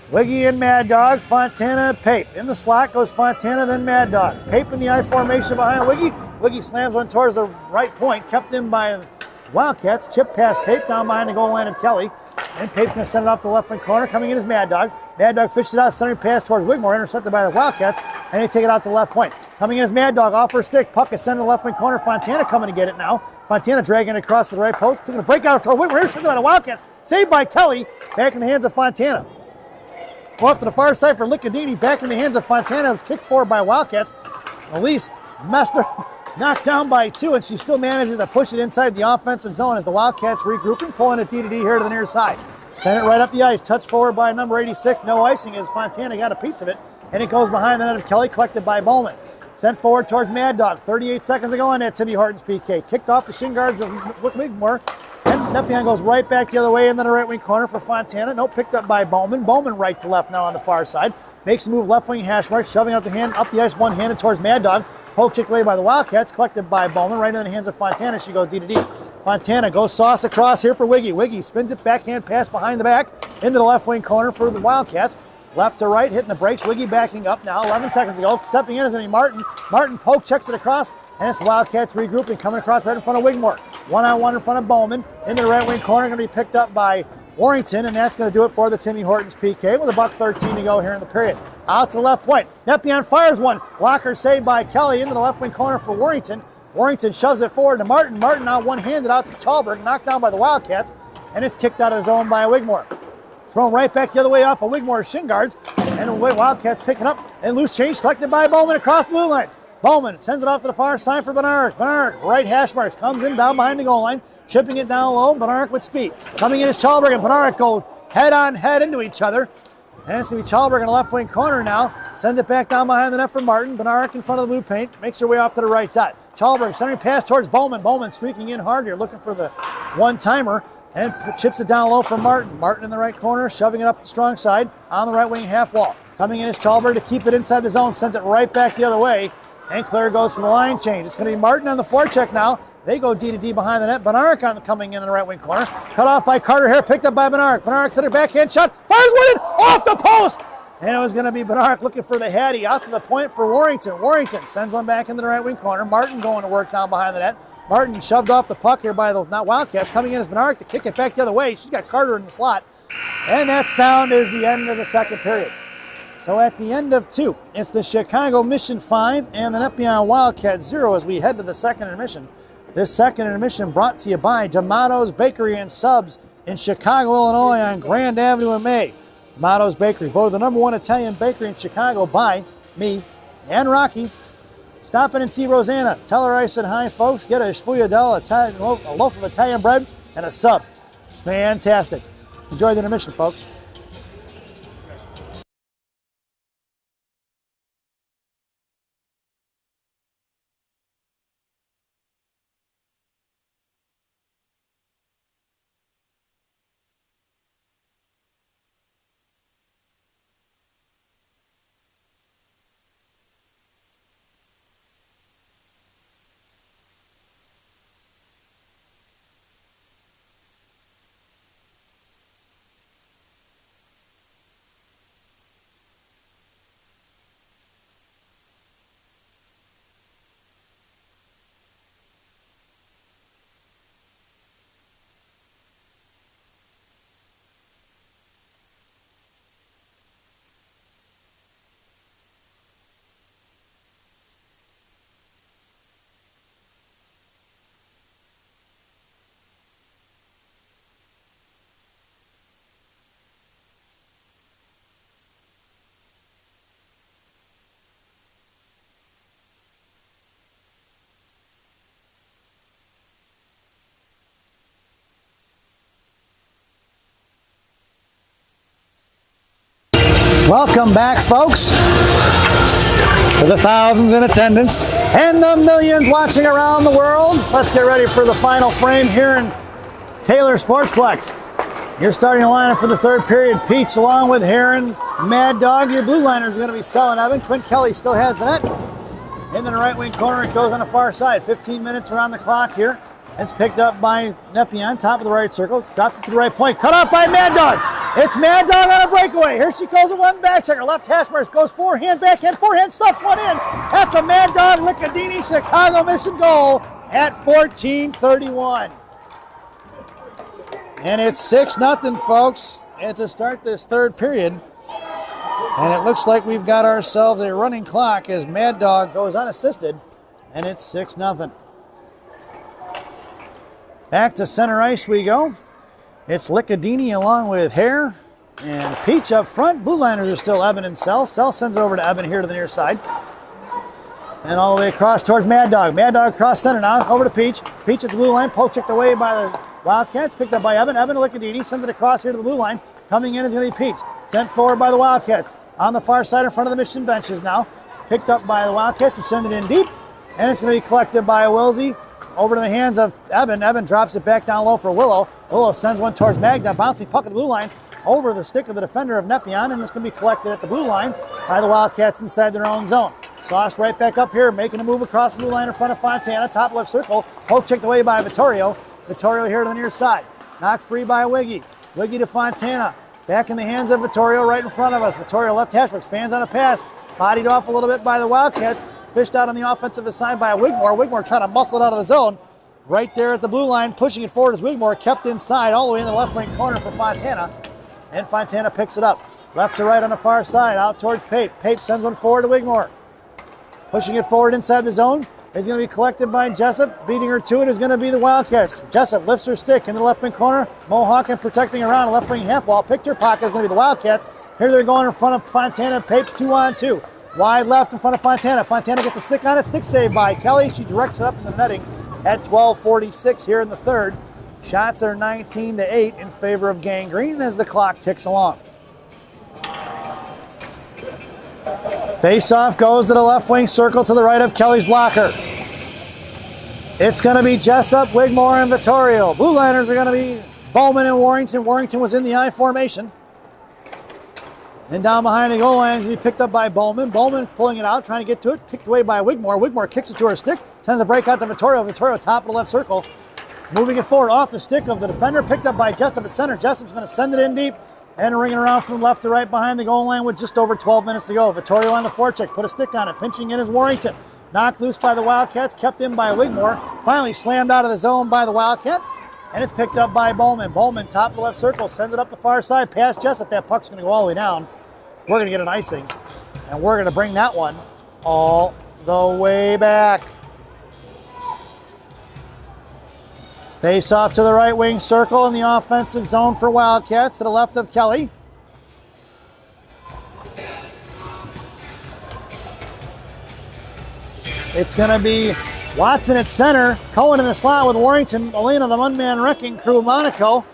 C: Wiggy and Mad Dog, Fontana, Pape. In the slot goes Fontana, then Mad Dog. Pape in the I formation behind Wiggy. Wiggy slams one towards the right point, kept in by Wildcats. Chip past Pape down behind the goal line of Kelly. And Pape going to send it off the left wing corner. Coming in is Mad Dog. Mad Dog fishes it out, centering pass towards Wigmore, intercepted by the Wildcats. And they take it out to the left point. Coming in is Mad Dog, off her stick. Puck is sent to the left wing corner. Fontana coming to get it now. Fontana dragging it across the right post. Taking a break out toward Wigmore, intercepted by the Wildcats. Saved by Kelly. Back in the hands of Fontana. Off to the far side for Liccadini. Back in the hands of Fontana. It was kicked forward by Wildcats. Elise messed her. Knocked down by 2, and she still manages to push it inside the offensive zone as the Wildcats regrouping, pulling it D to D here to the near side. Sent it right up the ice. Touched forward by number 86. No icing as Fontana got a piece of it, and it goes behind the net of Kelly, collected by Bowman. Sent forward towards Mad Dog. 38 seconds to go on that Timmy Hortons PK. Kicked off the shin guards of Wigmore, and Nepean goes right back the other way into the right wing corner for Fontana. No, picked up by Bowman. Bowman right to left now on the far side. Makes a move left wing hash mark, shoving up the ice one-handed towards Mad Dog. Poke kicked away by the Wildcats, collected by Bowman, right in the hands of Fontana. She goes D to D. Fontana goes sauce across here for Wiggy. Wiggy spins it, backhand pass behind the back into the left wing corner for the Wildcats. Left to right, hitting the brakes. Wiggy backing up now. 11 seconds to go. Stepping in is going to be Martin. Martin poke checks it across, and it's Wildcats regrouping, coming across right in front of Wigmore. One-on-one in front of Bowman. Into the right wing corner, going to be picked up by Warrington, and that's going to do it for the Timmy Hortons PK with $1.13 to go here in the period. Out to the left point. Nepean fires one. Blocker saved by Kelly into the left wing corner for Warrington. Warrington shoves it forward to Martin. Martin now one-handed out to Chalberg, knocked down by the Wildcats, and it's kicked out of the zone by Wigmore. Thrown right back the other way off of Wigmore's shin guards, and the Wildcats picking up, and loose change collected by Bowman across the blue line. Bowman sends it off to the far side for Bernard. Bernard, right hash marks, comes in down behind the goal line, chipping it down low. Bernard with speed. Coming in is Chalberg and Bernard go head on head into each other. And it's going to be Chalberg in the left wing corner now. Sends it back down behind the net for Martin. Bernard in front of the blue paint. Makes her way off to the right dot. Chalberg centering pass towards Bowman. Bowman streaking in hard here, looking for the one-timer. And chips it down low for Martin. Martin in the right corner, shoving it up the strong side on the right wing half wall. Coming in is Chalberg to keep it inside the zone. Sends it right back the other way. And Claire goes for the line change. It's going to be Martin on the forecheck now. They go D to D behind the net. Bernard coming in the right wing corner. Cut off by Carter here, picked up by Bernard. Bernard to the backhand shot. Fires one in, off the post. And it was going to be Bernard looking for the Hattie out to the point for Warrington. Warrington sends one back into the right wing corner. Martin going to work down behind the net. Martin shoved off the puck here by the Wildcats. Coming in as Bernard to kick it back the other way. She's got Carter in the slot. And that sound is the end of the second period. So at the end of 2, it's the Chicago Mission 5 and the Nepean Wildcats 0 as we head to the second intermission. This second intermission brought to you by D'Amato's Bakery and Subs in Chicago, Illinois on Grand Avenue in May. D'Amato's Bakery, voted the #1 Italian bakery in Chicago by me and Rocky. Stop in and see Rosanna. Tell her I said hi, folks. Get a sfogliatella, a loaf of Italian bread, and a sub. It's fantastic. Enjoy the intermission, folks. Welcome back, folks, for the thousands in attendance and the millions watching around the world. Let's get ready for the final frame here in Taylor Sportsplex. Your starting lineup for the third period: Peach along with Heron, Mad Dog. Your blue liners are going to be Sell and Evan. Quinn Kelly still has the net. In the right wing corner, it goes on the far side. 15 minutes around the clock here. It's picked up by Nepean, top of the right circle, drops it to the right point, cut off by Mad Dog. It's Mad Dog on a breakaway. Here she goes, a one back checker. Left hash marks, goes forehand, backhand, stuffs one in. That's a Mad Dog Licadini Chicago Mission goal at 14:31. And it's 6-0, folks, and to start this third period. And it looks like we've got ourselves a running clock as Mad Dog goes unassisted, and it's 6-0. Back to center ice we go. It's Licadini along with Hare and Peach up front. Blue liners are still Evan and Sell. Sell sends it over to Evan here to the near side. And all the way across towards Mad Dog. Mad Dog cross center now, over to Peach. Peach at the blue line, poke checked away by the Wildcats, picked up by Evan. Evan to Licadini, sends it across here to the blue line. Coming in is going to be Peach. Sent forward by the Wildcats. On the far side in front of the Mission benches now. Picked up by the Wildcats who send it in deep. And it's going to be collected by Wilsey. Over to the hands of Evan. Evan drops it back down low for Willow. Willow sends one towards Magda. Bouncing puck at the blue line. Over the stick of the defender of Nepean. And it's going to be collected at the blue line by the Wildcats inside their own zone. Sauce right back up here. Making a move across the blue line in front of Fontana. Top left circle. Poke checked away by Vittorio. Vittorio here to the near side. Knocked free by Wiggy. Wiggy to Fontana. Back in the hands of Vittorio right in front of us. Vittorio left hash marks. Fans on a pass. Bodied off a little bit by the Wildcats. Fished out on the offensive side by Wigmore. Wigmore trying to muscle it out of the zone. Right there at the blue line, pushing it forward as Wigmore kept inside all the way in the left wing corner for Fontana. And Fontana picks it up. Left to right on the far side, out towards Pape. Pape sends one forward to Wigmore. Pushing it forward inside the zone. Is going to be collected by Jessup. Beating her to it is going to be the Wildcats. Jessup lifts her stick in the left wing corner. Mohawk and protecting around the left wing half wall. Picked her pocket is going to be the Wildcats. Here they're going in front of Fontana. Pape 2-on-2. Wide left in front of Fontana. Fontana gets a stick on it. Stick saved by Kelly. She directs it up in the netting at 12:46 here in the third. Shots are 19-8 in favor of Gangrene as the clock ticks along. Face-off goes to the left wing circle to the right of Kelly's blocker. It's going to be Jessup, Wigmore, and Vittorio. Blue liners are going to be Bowman and Warrington. Warrington was in the I formation. And down behind the goal line is going to be picked up by Bowman. Bowman pulling it out, trying to get to it. Kicked away by Wigmore. Wigmore kicks it to her stick. Sends a break out to Vittorio. Vittorio top of the left circle. Moving it forward off the stick of the defender. Picked up by Jessup at center. Jessup's going to send it in deep. And ringing around from left to right behind the goal line with just over 12 minutes to go. Vittorio on the forecheck. Put a stick on it. Pinching in is Warrington. Knocked loose by the Wildcats. Kept in by Wigmore. Finally slammed out of the zone by the Wildcats. And it's picked up by Bowman. Bowman top of the left circle. Sends it up the far side past Jessup. That puck's going to go all the way down. We're going to get an icing, and we're going to bring that one all the way back. Face off to the right wing circle in the offensive zone for Wildcats to the left of Kelly. It's going to be Watson at center, Cohen in the slot with Warrington, Elena the one-man wrecking crew Monaco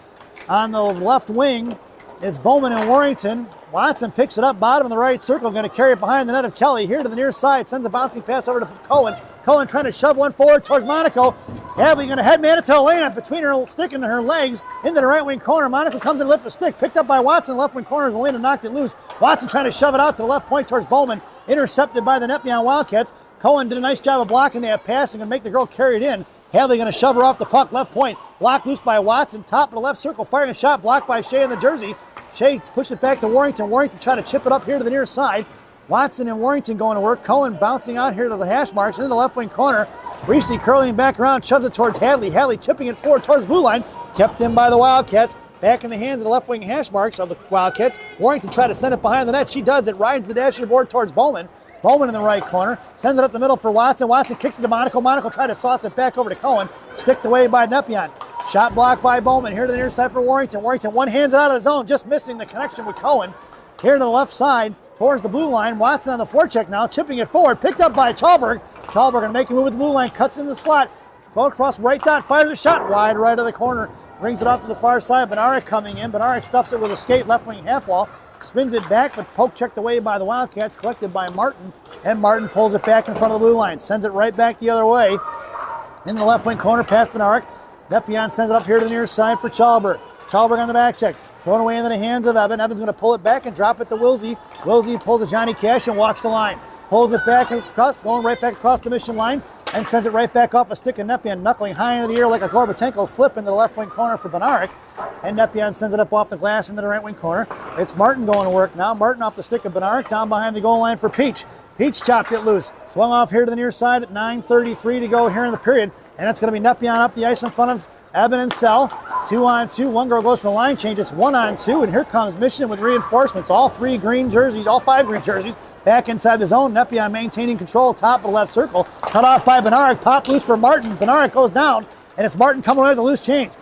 C: on the left wing. It's Bowman and Warrington. Watson picks it up, bottom of the right circle, going to carry it behind the net of Kelly. Here to the near side, sends a bouncing pass over to Cohen. Cohen trying to shove one forward towards Monaco. Hadley going to headman it to Elena between her stick and her legs into the right wing corner. Monaco comes and lifts the stick, picked up by Watson, left wing corner as Elena knocked it loose. Watson trying to shove it out to the left point towards Bowman. Intercepted by the Nepean Wildcats. Cohen did a nice job of blocking that passing and make the girl carry it in. Hadley going to shove her off the puck, left point. Blocked loose by Watson, top of the left circle, firing a shot, blocked by Shea in the jersey. Shea pushed it back to Warrington. Warrington trying to chip it up here to the near side. Watson and Warrington going to work. Cohen bouncing out here to the hash marks into the left wing corner. Reese curling back around, shoves it towards Hadley. Hadley chipping it forward towards the blue line. Kept in by the Wildcats. Back in the hands of the left wing hash marks of the Wildcats. Warrington tried to send it behind the net. She does it. Rides the dasher board towards Bowman. Bowman in the right corner. Sends it up the middle for Watson. Watson kicks it to Monaco. Monaco tried to sauce it back over to Cohen. Sticked away by Nepean. Shot blocked by Bowman. Here to the near side for Warrington. Warrington one hands it out of the zone, just missing the connection with Cohen. Here to the left side, towards the blue line. Watson on the forecheck now, chipping it forward. Picked up by Chalberg. Chalberg going to make a move with the blue line. Cuts into the slot. Ball across right dot. Fires a shot wide right of the corner. Brings it off to the far side. Benarek coming in. Benarek stuffs it with a skate left wing half wall. spins it back, but poke checked away by the Wildcats, collected by Martin, and Martin pulls it back in front of the blue line, sends it right back the other way. In the left wing corner, past Bednarik. Nepean sends it up here to the near side for Chalberg. Chalberg on the back check. Thrown away into the hands of Evan. Evan's going to pull it back and drop it to Wilsey. Wilsey pulls a Johnny Cash and walks the line. Pulls it back across, going right back across the mission line, and sends it right back off a stick of Nepean, knuckling high into the air like a Gorbatenko flip into the left wing corner for Bednarik. And Nepean sends it up off the glass into the right wing corner. It's Martin going to work now. Martin off the stick of Bednarik, down behind the goal line for Peach. Peach chopped it loose. Swung off here to the near side at 9:33 to go here in the period. And it's going to be Nepean up the ice in front of Eben and Sell. 2-on-2. One girl goes for the line change. It's 1-on-2. And here comes Mission with reinforcements. All 5 green jerseys back inside the zone. Nepean maintaining control, top of the left circle. Cut off by Bednarik. Pop loose for Martin. Bednarik goes down. And it's Martin coming away with the loose change.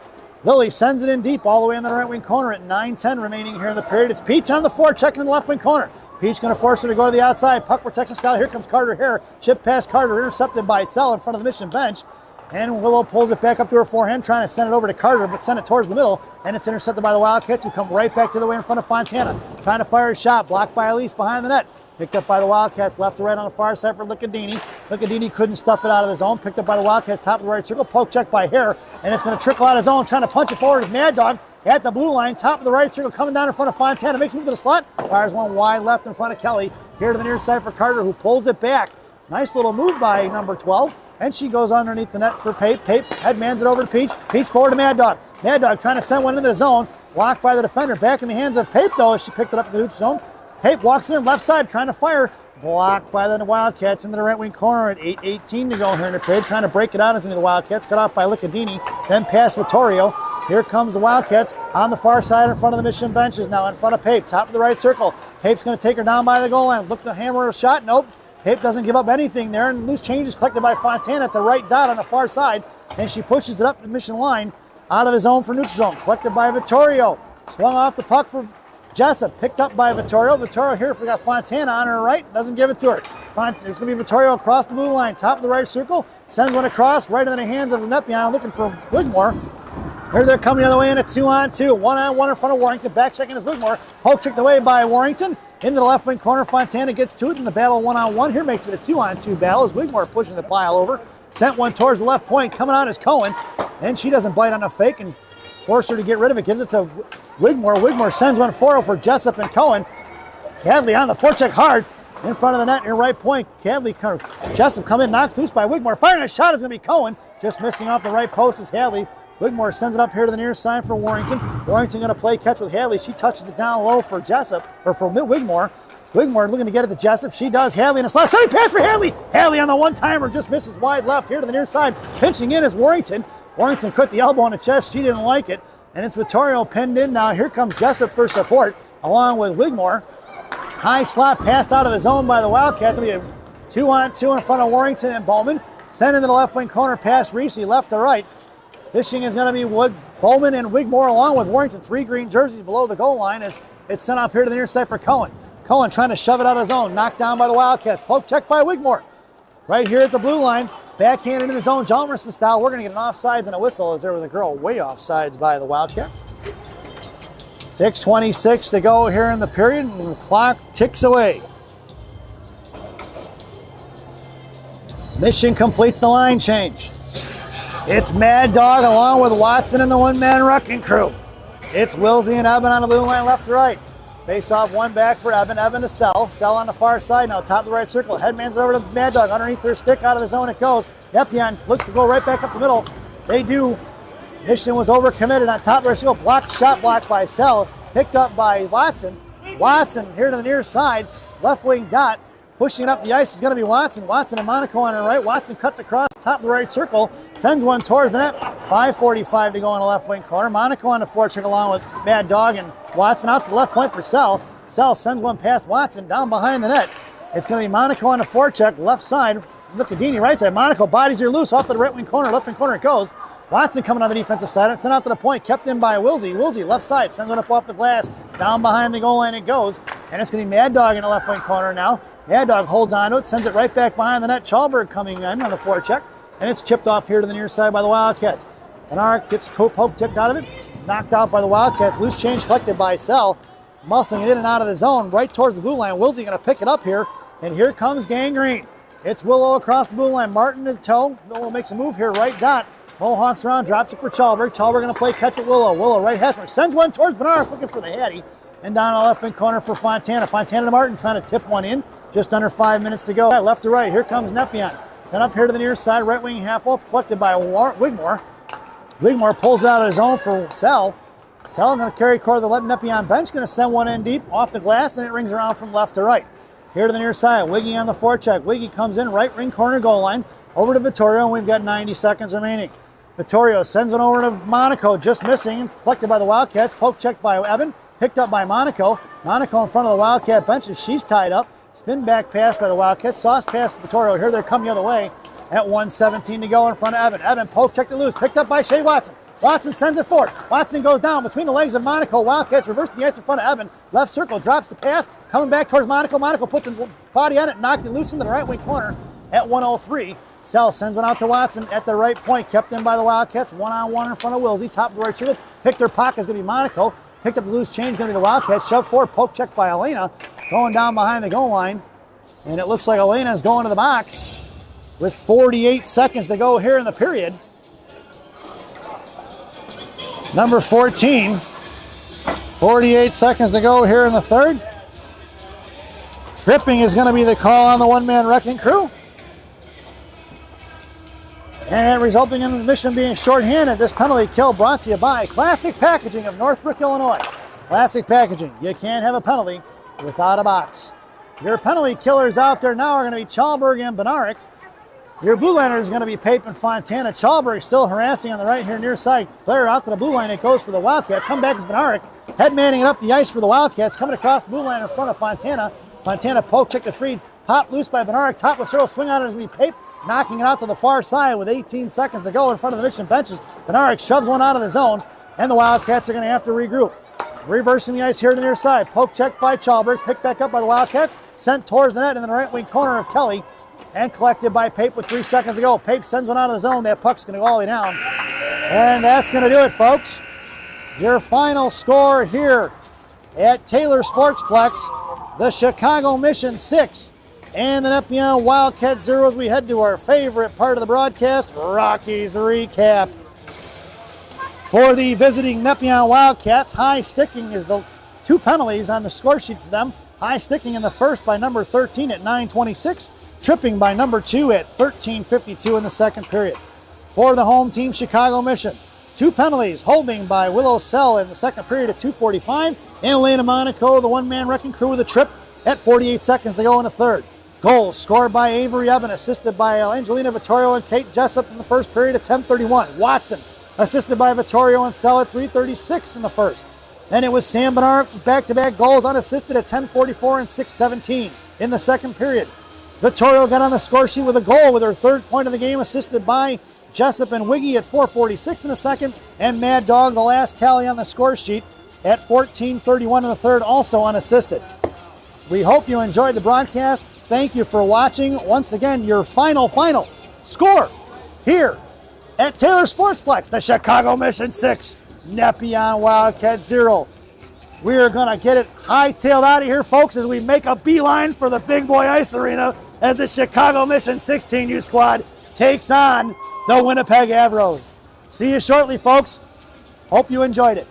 C: Lilly sends it in deep all the way in the right wing corner at 9:10 remaining here in the period. It's Peach on the forechecking in the left wing corner. Peach going to force her to go to the outside. Puck protection style. Here comes Carter Hare. Chip past Carter. Intercepted by Sell in front of the Mission bench. And Willow pulls it back up to her forehand, trying to send it over to Carter, but send it towards the middle. And it's intercepted by the Wildcats, who come right back to the way in front of Fontana. Trying to fire a shot. Blocked by Elise behind the net. Picked up by the Wildcats, left to right on the far side for Licadini. Licadini couldn't stuff it out of the zone. Picked up by the Wildcats, top of the right circle. Poke check by Hare. And it's going to trickle out of zone. Trying to punch it forward is Mad Dog at the blue line. Top of the right circle, coming down in front of Fontana. Makes a move to the slot. Fires one wide left in front of Kelly. Here to the near side for Carter, who pulls it back. Nice little move by number 12. And she goes underneath the net for Pape. Pape headmans it over to Peach. Peach forward to Mad Dog. Mad Dog trying to send one into the zone. Blocked by the defender. Back in the hands of Pape, though, as she picked it up in the neutral zone. Pape walks in left side, trying to fire. Blocked by the Wildcats into the right wing corner at 8:18 to go here in the period. Trying to break it out into the Wildcats. Cut off by Licadini. Then past Vittorio. Here comes the Wildcats on the far side in front of the Mission benches now in front of Pape. Top of the right circle. Pape's going to take her down by the goal line. Look to hammer a shot. Nope. Pape doesn't give up anything there, and loose change is collected by Fontana at the right dot on the far side, and she pushes it up the Mission line out of the zone for neutral zone. Collected by Vittorio. Swung off the puck for Jessup. Picked up by Vittorio. Vittorio here got Fontana on her right. Doesn't give it to her. It's going to be Vittorio across the blue line. Top of the right circle. Sends one across right into the hands of Nepean, looking for Wigmore. Here they're coming the other way in a 2-on-2. 1-on-1 in front of Warrington. Back checking is Wigmore. Poke checked away by Warrington. Into the left wing corner. Fontana gets to it in the battle 1-on-1. Here makes it a 2-on-2 battle as Wigmore pushing the pile over. Sent one towards the left point. Coming out is Cohen. And she doesn't bite on a fake and force her to get rid of it. Gives it to Wigmore. Wigmore sends one forward for Jessup and Cohen. Cadley on the forecheck hard in front of the net near right point. Jessup come in, knocked loose by Wigmore. Firing a shot is going to be Cohen. Just missing off the right post is Hadley. Wigmore sends it up here to the near side for Warrington. Warrington going to play catch with Hadley. She touches it down low for Jessup, or for Wigmore. Wigmore looking to get it to Jessup. She does. Hadley in a slot. Side pass for Hadley. Hadley on the one-timer just misses wide left here to the near side. Pinching in is Warrington. Warrington cut the elbow on the chest. She didn't like it. And it's Vittorio pinned in now. Here comes Jessup for support, along with Wigmore. High slot passed out of the zone by the Wildcats. It'll be a 2-on-2 in front of Warrington and Bowman. Sent into the left wing corner past Reese, left to right. Fishing is going to be Bowman and Wigmore along with Warrington. 3 green jerseys below the goal line as it's sent off here to the near side for Cohen. Cohen trying to shove it out of zone. Knocked down by the Wildcats. Poke check by Wigmore. Right here at the blue line. Backhanded in the zone. Jalmerson style. We're going to get an offsides and a whistle as there was a girl way offsides by the Wildcats. 6:26 to go here in the period, and the clock ticks away. Mission completes the line change. It's Mad Dog along with Watson and the one-man wrecking crew. It's Wilsey and Eben on the blue line left to right. Face off one back for Eben. Eben to Sell. Sell on the far side now. Top of the right circle. Headmans it over to Mad Dog. Underneath their stick. Out of the zone it goes. Nepean looks to go right back up the middle. They do. Mission was overcommitted on top of their circle. Blocked. Shot blocked by Sell. Picked up by Watson. Watson here to the near side. Left wing dot. Pushing up the ice is going to be Watson. Watson and Monaco on her right. Watson cuts across top of the right circle. Sends one towards the net. 5:45 to go on the left wing corner. Monaco on the forecheck along with Mad Dog and Watson out to the left point for Sell. Sell sends one past Watson down behind the net. It's going to be Monaco on the forecheck left side. Licadini right side. Monaco bodies her loose off to the right wing corner. Left wing corner it goes. Watson coming on the defensive side. It's sent out to the point. Kept in by Wilsey. Wilsey left side. Sends it up off the glass. Down behind the goal line it goes. And it's going to be Mad Dog in the left wing corner now. Mad Dog holds on to it. Sends it right back behind the net. Chalberg coming in on the forecheck. And it's chipped off here to the near side by the Wildcats. Bednarik gets poke tipped out of it. Knocked out by the Wildcats. Loose change collected by Sell. muscling it in and out of the zone right towards the blue line. Wilsey going to pick it up here, and here comes Gangrene. It's Willow across the blue line. Martin is toe. Willow makes a move here, right dot. Mohawks around, drops it for Chalberg. Chalberg going to play catch with Willow. Willow right hash mark. Sends one towards Bernard, looking for the Hattie. And down on the left wing corner for Fontana. Fontana to Martin, trying to tip one in. Just under 5 minutes to go. Left to right, here comes Nepean. Sent up here to the near side, right wing half up, collected by Wigmore. Wigmore pulls it out of his zone for Sell. Sell going to carry core to the left Nepean bench, going to send one in deep off the glass, and it rings around from left to right. Here to the near side, Wiggy on the forecheck. Wiggy comes in, right ring corner goal line, over to Vittorio, and we've got 90 seconds remaining. Vittorio sends it over to Monaco, just missing, collected by the Wildcats, poke checked by Evan, picked up by Monaco. Monaco in front of the Wildcat bench as she's tied up. Spin back pass by the Wildcats, sauce pass to Vittorio. Here they're coming the other way at 1:17 to go in front of Evan. Evan poke checked it loose, picked up by Shea Watson. Watson sends it forward. Watson goes down between the legs of Monaco. Wildcats reverse the ice in front of Evan. Left circle, drops the pass, coming back towards Monaco. Monaco puts his body on it, knocked it loose into the right wing corner at 1:03. Sell sends one out to Watson at the right point, kept in by the Wildcats. One-on-one in front of Wilsey, top of the right shield. Picked her pocket is going to be Monaco. Picked up the loose change, going to be the Wildcats. Shoved forward, poke check by Elena. Going down behind the goal line. And it looks like Elena's going to the box with 48 seconds to go here in the period. Number 14. 48 seconds to go here in the third. Tripping is going to be the call on the one-man wrecking crew. And resulting in the mission being shorthanded. This penalty kill brought to you by Classic Packaging of Northbrook, Illinois. Classic Packaging. You can't have a penalty without a box. Your penalty killers out there now are going to be Chalberg and Benaric. Your blue liner is going to be Pape and Fontana. Chalberg still harassing on the right here near side. Clear out to the blue line. It goes for the Wildcats. Come back as Benaric. Head manning it up the ice for the Wildcats. Coming across the blue line in front of Fontana. Fontana poke check the free. Pop loose by Benaric. Top of circle. Swing on it is going to be Pape. Knocking it out to the far side with 18 seconds to go in front of the mission benches. Benaric shoves one out of the zone. And the Wildcats are going to have to regroup. Reversing the ice here to the near side. Poke check by Chalberg. Picked back up by the Wildcats. Sent towards the net in the right wing corner of Kelly. And collected by Pape with 3 seconds to go. Pape sends one out of the zone. That puck's going to go all the way down. And that's going to do it, folks. Your final score here at Taylor Sportsplex. The Chicago Mission 6 and the Nepean Wildcat 0 as we head to our favorite part of the broadcast, Rockies Recap. For the visiting Nepean Wildcats, high sticking is the 2 penalties on the score sheet for them. High sticking in the first by number 13 at 9:26. Tripping by number 2 at 13:52 in the second period. For the home team, Chicago Mission, 2 penalties, holding by Willow Sell in the second period at 2:45, and Elena Monaco, the one-man wrecking crew, with a trip at 48 seconds to go in the third. Goals scored by Avery Evan, assisted by Angelina Vittorio and Kate Jessup in the first period at 10:31. Watson, assisted by Vittorio and Sell at 3:36 in the first. Then it was Sam Bernard, back-to-back goals unassisted at 10:44 and 6:17 in the second period. Vittorio got on the score sheet with a goal with her 3rd point of the game, assisted by Jessup and Wiggy at 4:46 in the second, and Mad Dog, the last tally on the score sheet, at 14:31 in the third, also unassisted. We hope you enjoyed the broadcast. Thank you for watching. Once again, your final score here at Taylor Sportsplex, the Chicago Mission 6, Nepean Wildcat 0. We are going to get it hightailed out of here, folks, as we make a beeline for the Big Boy Ice Arena as the Chicago Mission 16U squad takes on the Winnipeg Avros. See you shortly, folks. Hope you enjoyed it.